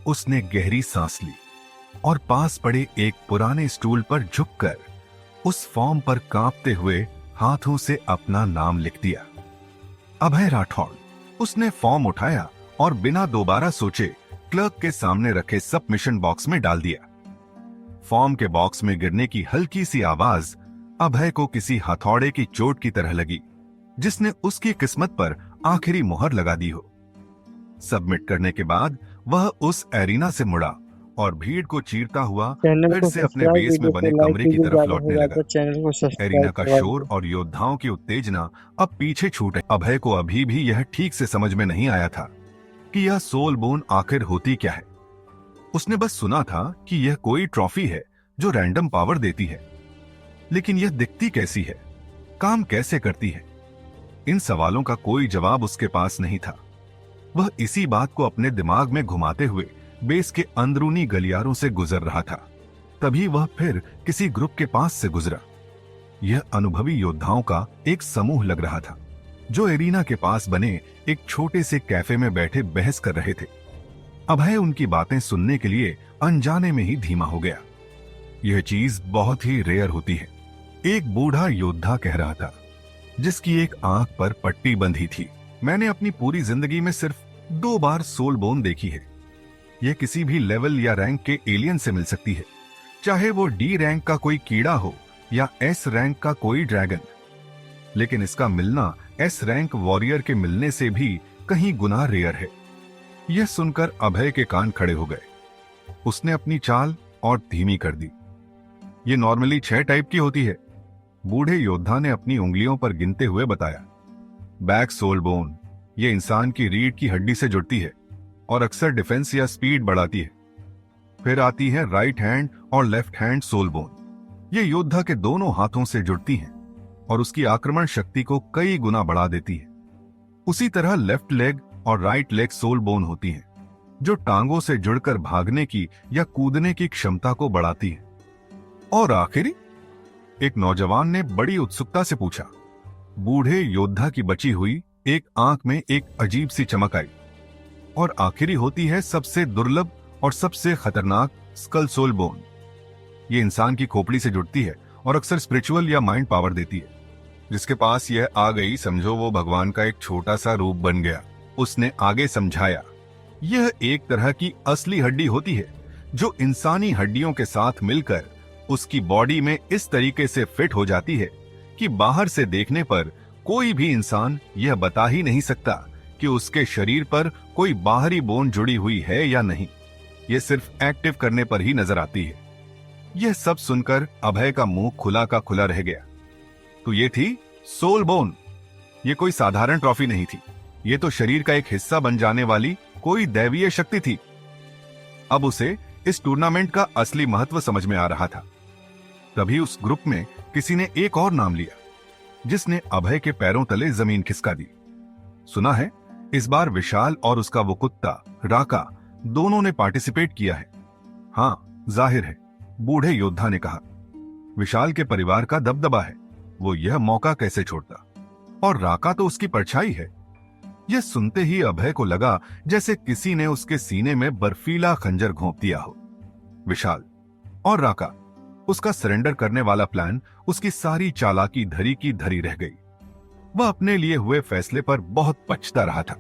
उसने गहरी सांस ली और पास पड़े एक पुराने स्टूल पर झुककर उस फॉर्म पर कांपते हुए हाथों से अपना नाम लिख दिया। अभय राठौड़। उसने फॉर्म उठाया और बिना दोबारा सोचे क्लर्क के सामने रखे सबमिशन बॉक्स में डाल दिया। फॉर्म के बॉक्स में गिरने की हल्की सी आवाज अभय को किसी हथौड़े की चोट की तरह लगी, जिसने उसकी किस्मत पर आखिरी मुहर लगा दी हो। सबमिट करने के बाद वह उस एरिना से मुड़ा और भीड़ को चीरता हुआ फिर से अपने बेस में बने कमरे की तरफ लौटने लगा। एरिना का शोर और योद्धाओं की उत्तेजना अब पीछे छूट है। अभय को अभी भी यह ठीक से समझ में नहीं आया था कि यह सोल बोन आखिर होती क्या है। उसने बस सुना था कि यह कोई ट्रॉफी है जो रैंडम पावर देती है, लेकिन यह दिखती कैसी है, काम कैसे करती है? इन सवालों का कोई जवाब उसके पास नहीं था। वह इसी बात को अपने दिमाग में घुमाते हुए बेस के अंदरूनी गलियारों से गुजर रहा था। तभी वह फिर किसी ग्रुप के पास से गुजरा। यह अनुभवी योद्धाओं का एक समूह लग रहा था, जो एरिना के पास बने एक छोटे से कैफे में बैठे बहस कर रहे थे। अभय उनकी बातें सुनने के लिए अनजाने में ही धीमा हो गया। यह चीज बहुत ही रेयर होती है। एक बूढ़ा योद्धा कह रहा था, जिसकी एक आंख पर पट्टी बंधी थी। मैंने अपनी पूरी जिंदगी में सिर्फ 2 बार सोल बोन देखी है। यह किसी भी लेवल या रैंक के एलियन से मिल सकती है, चाहे वो डी रैंक का कोई कीड़ा हो या एस रैंक का कोई ड्रैगन। लेकिन इसका मिलना एस रैंक वॉरियर के मिलने से भी कहीं गुना रेयर है। यह सुनकर अभय के कान खड़े हो गए। उसने अपनी चाल और धीमी कर दी। यह नॉर्मली 6 टाइप की होती है, बूढ़े योद्धा ने अपनी उंगलियों पर गिनते हुए बताया। बैक सोल बोन, यह इंसान की रीढ़ की हड्डी से जुड़ती है और अक्सर डिफेंस या स्पीड बढ़ाती है। फिर आती है राइट हैंड और लेफ्ट हैंड सोल बोन। ये योद्धा के दोनों हाथों से जुड़ती हैं और उसकी आक्रमण शक्ति को कई गुना बढ़ा देती है। उसी तरह लेफ्ट लेग और राइट लेग सोल बोन होती हैं, जो टांगों से जुड़कर भागने की या कूदने की क्षमता को बढ़ाती है। और आखिरी? एक नौजवान ने बड़ी उत्सुकता से पूछा। बूढ़े योद्धा की बची हुई एक आंख में एक अजीब सी चमक आई। और आखिरी होती है सबसे दुर्लभ और सबसे खतरनाक स्कल सोल बोन। ये इंसान की खोपड़ी से जुड़ती है और अक्सर स्पिरिचुअल या माइंड पावर देती है। जिसके पास यह आ गई, समझो वो भगवान का एक छोटा सा रूप बन गया। उसने आगे समझाया, यह एक तरह की असली हड्डी होती है जो इंसानी हड्डियों के साथ मिलकर उसकी बॉडी में इस तरीके से फिट हो जाती है कि बाहर से देखने पर कोई भी इंसान यह बता ही नहीं सकता कि उसके शरीर पर कोई बाहरी बोन जुड़ी हुई है या नहीं। यह सिर्फ एक्टिव करने पर ही नजर आती है। यह सब सुनकर अभय का मुंह खुला का खुला रह गया। तो ये थी सोल बोन। ये कोई साधारण ट्रॉफी नहीं थी, ये तो शरीर का एक हिस्सा बन जाने वाली कोई दैवीय शक्ति थी। अब उसे इस टूर्नामेंट का असली महत्व समझ में आ रहा था। तभी उस ग्रुप में किसी ने एक और नाम लिया जिसने अभय के पैरों तले जमीन खिसका दी। सुना है इस बार विशाल और उसका वो कुत्ता राका दोनों ने पार्टिसिपेट किया है। हाँ, जाहिर है, बूढ़े योद्धा ने कहा। विशाल के परिवार का दबदबा है, वो यह मौका कैसे छोड़ता। और राका तो उसकी परछाई है। यह सुनते ही अभय को लगा जैसे किसी ने उसके सीने में बर्फीला खंजर घोंप दिया हो। विशाल और राका, उसका सरेंडर करने वाला प्लान उसकी सारी चालाकी धरी की धरी रह गई। वह अपने लिए हुए फैसले पर बहुत पछता रहा था।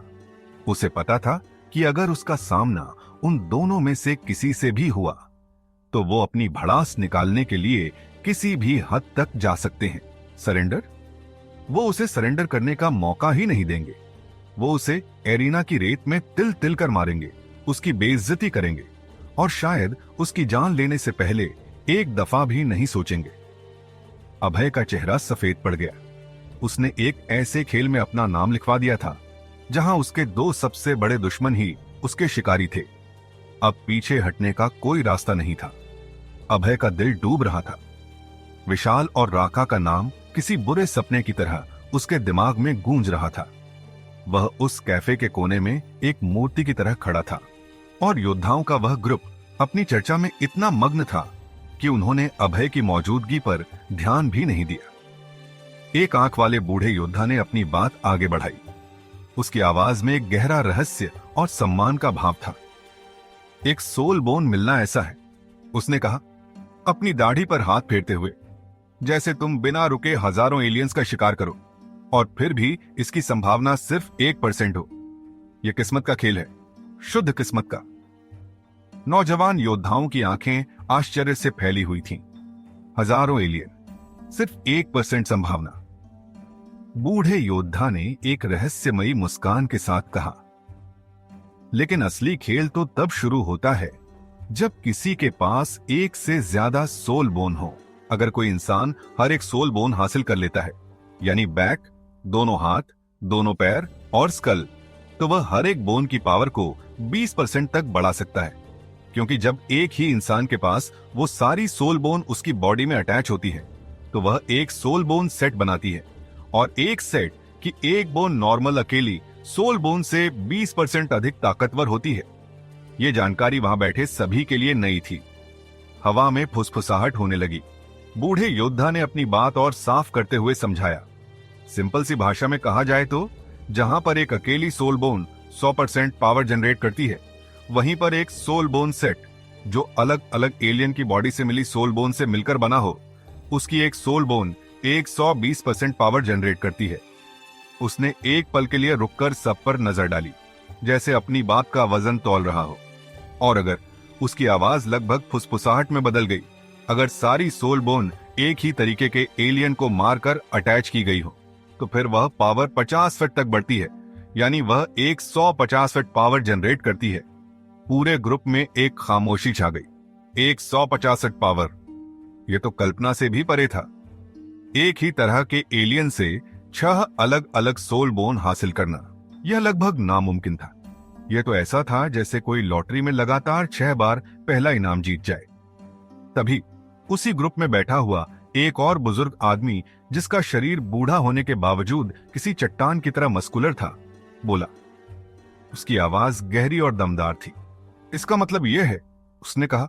उसे पता था कि अगर उसका सामना उन दोनों में से किसी से भी हुआ तो वो अपनी भड़ास निकालने के लिए किसी भी हद तक जा सकते हैं। सरेंडर? वो उसे सरेंडर करने का मौका ही नहीं देंगे। वो उसे एरिना की रेत में तिल तिल कर मारेंगे, उसकी बेइज्जती करेंगे और शायद उसकी जान लेने से पहले एक दफा भी नहीं सोचेंगे। अभय का चेहरा सफेद पड़ गया। उसने एक ऐसे खेल में अपना नाम लिखवा दिया था जहां उसके दो सबसे बड़े दुश्मन ही उसके शिकारी थे। अब पीछे हटने का कोई रास्ता नहीं था। अभय का दिल डूब रहा था। विशाल और राका का नाम किसी बुरे सपने की तरह उसके दिमाग में गूंज रहा था। वह उस कैफे के कोने में एक मूर्ति की तरह खड़ा था और योद्धाओं का वह ग्रुप अपनी चर्चा में इतना मग्न था कि उन्होंने अभय की मौजूदगी पर ध्यान भी नहीं दिया। एक आंख वाले बूढ़े योद्धा ने अपनी बात आगे बढ़ाई। उसकी आवाज में एक गहरा रहस्य और सम्मान का भाव था। एक सोल बोन मिलना ऐसा है, उसने कहा, अपनी दाढ़ी पर हाथ फेरते हुए, जैसे तुम बिना रुके हजारों एलियंस का शिकार करो और फिर भी इसकी संभावना सिर्फ 1% हो। यह किस्मत का खेल है, शुद्ध किस्मत का। नौजवान योद्धाओं की आंखें आश्चर्य से फैली हुई थीं। हजारों एलियन, सिर्फ 1% संभावना। बूढ़े योद्धा ने एक रहस्यमयी मुस्कान के साथ कहा, लेकिन असली खेल तो तब शुरू होता है जब किसी के पास एक से ज्यादा सोल बोन हो। अगर कोई इंसान हर एक सोल बोन हासिल कर लेता है, यानी बैक, दोनों हाथ, दोनों पैर और स्कल, तो वह हर एक बोन की पावर को 20% तक बढ़ा सकता है। क्योंकि जब एक ही इंसान के पास वो सारी सोल बोन उसकी बॉडी में अटैच होती है तो वह एक सोल बोन सेट बनाती है और एक सेट की एक बोन नॉर्मल अकेली सोल बोन से 20% अधिक ताकतवर होती है। ये जानकारी वहां बैठे सभी के लिए नई थी। हवा में फुसफुसाहट होने लगी। बूढ़े योद्धा ने अपनी बात और साफ करते हुए समझाया। सिंपल सी भाषा में कहा जाए तो जहां पर एक अकेली सोल बोन 100% पावर जनरेट करती है, वहीं पर एक सोल बोन सेट जो अलग अलग एलियन की बॉडी से मिली सोल बोन से मिलकर बना हो, उसकी एक सोल बोन 120% पावर जनरेट करती है। उसने एक पल के लिए रुककर सब पर नजर डाली, जैसे अपनी बात का वजन तौल रहा हो। और अगर उसकी आवाज लगभग फुसफुसाहट में बदल गई, अगर सारी सोल बोन एक ही तरीके के एलियन को मारकर अटैच की गई हो, तो फिर वह पावर 50 फीट तक बढ़ती है, यानी वह 150 फीट पावर जनरेट करती है। पूरे ग्रुप में एक खामोशी छा गई। 150 फीट पावर, यह तो कल्पना से भी परे था। एक ही तरह के एलियन से 6 अलग अलग सोल बोन हासिल करना, यह लगभग नामुमकिन था। यह तो ऐसा था जैसे कोई लॉटरी में लगातार 6 बार पहला इनाम जीत जाए। तभी उसी ग्रुप में बैठा हुआ एक और बुजुर्ग आदमी, जिसका शरीर बूढ़ा होने के बावजूद किसी चट्टान की तरह मस्कुलर था, बोला। उसकी आवाज गहरी और दमदार थी। इसका मतलब यह है, उसने कहा,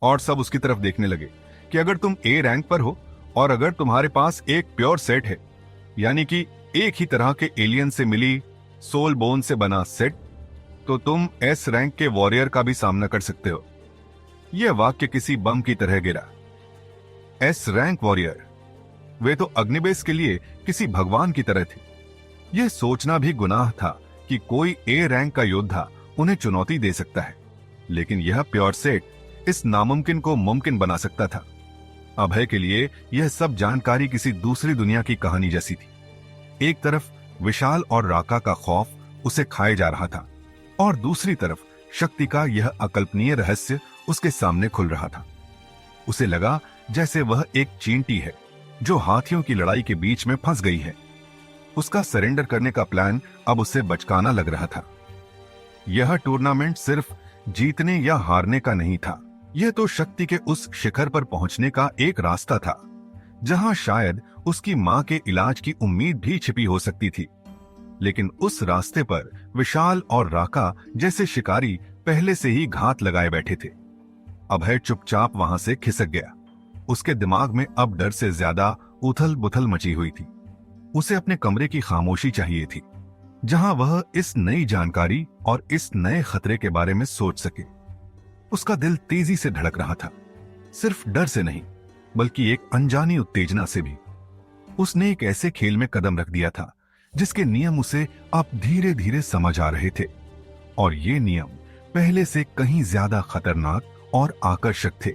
और सब उसकी तरफ देखने लगे, कि अगर तुम ए रैंक पर हो और अगर तुम्हारे पास एक प्योर सेट है, यानी कि एक ही तरह के एलियन से मिली सोल बोन से बना सेट, तो तुम एस रैंक के वॉरियर का भी सामना कर सकते हो। यह वाक्य किसी बम की तरह गिरा। एस रैंक वॉरियर, वे तो अग्निवेश के लिए किसी भगवान की तरह थे। यह सोचना भी गुनाह था कि कोई ए रैंक का योद्धा उन्हें चुनौती दे सकता है, लेकिन यह प्योर सेट इस नामुमकिन को मुमकिन बना सकता था। अभय के लिए यह सब जानकारी किसी दूसरी दुनिया की कहानी जैसी थी। एक तरफ विशाल और राका का खौफ उसे खाए जा रहा था और दूसरी तरफ शक्ति का यह अकल्पनीय रहस्य उसके सामने खुल रहा था। उसे लगा जैसे वह एक चींटी है जो हाथियों की लड़ाई के बीच में फंस गई है। उसका सरेंडर करने का प्लान अब उसे बचकाना लग रहा था। यह टूर्नामेंट सिर्फ जीतने या हारने का नहीं था, यह तो शक्ति के उस शिखर पर पहुंचने का एक रास्ता था जहां शायद उसकी मां के इलाज की उम्मीद भी छिपी हो सकती थी। लेकिन उस रास्ते पर विशाल और राका जैसे शिकारी पहले से ही घात लगाए बैठे थे। अभय चुपचाप वहां से खिसक गया। उसके दिमाग में अब डर से ज्यादा उथल बुथल मची हुई थी। उसे अपने कमरे की खामोशी चाहिए थी जहां वह इस नई जानकारी और इस नए खतरे के बारे में सोच सके। उसका दिल तेजी से धड़क रहा था, सिर्फ डर से नहीं बल्कि एक अनजानी उत्तेजना से भी। उसने एक ऐसे खेल में कदम रख दिया था जिसके नियम उसे अब धीरे धीरे समझ आ रहे थे, और ये नियम पहले से कहीं ज्यादा खतरनाक और आकर्षक थे।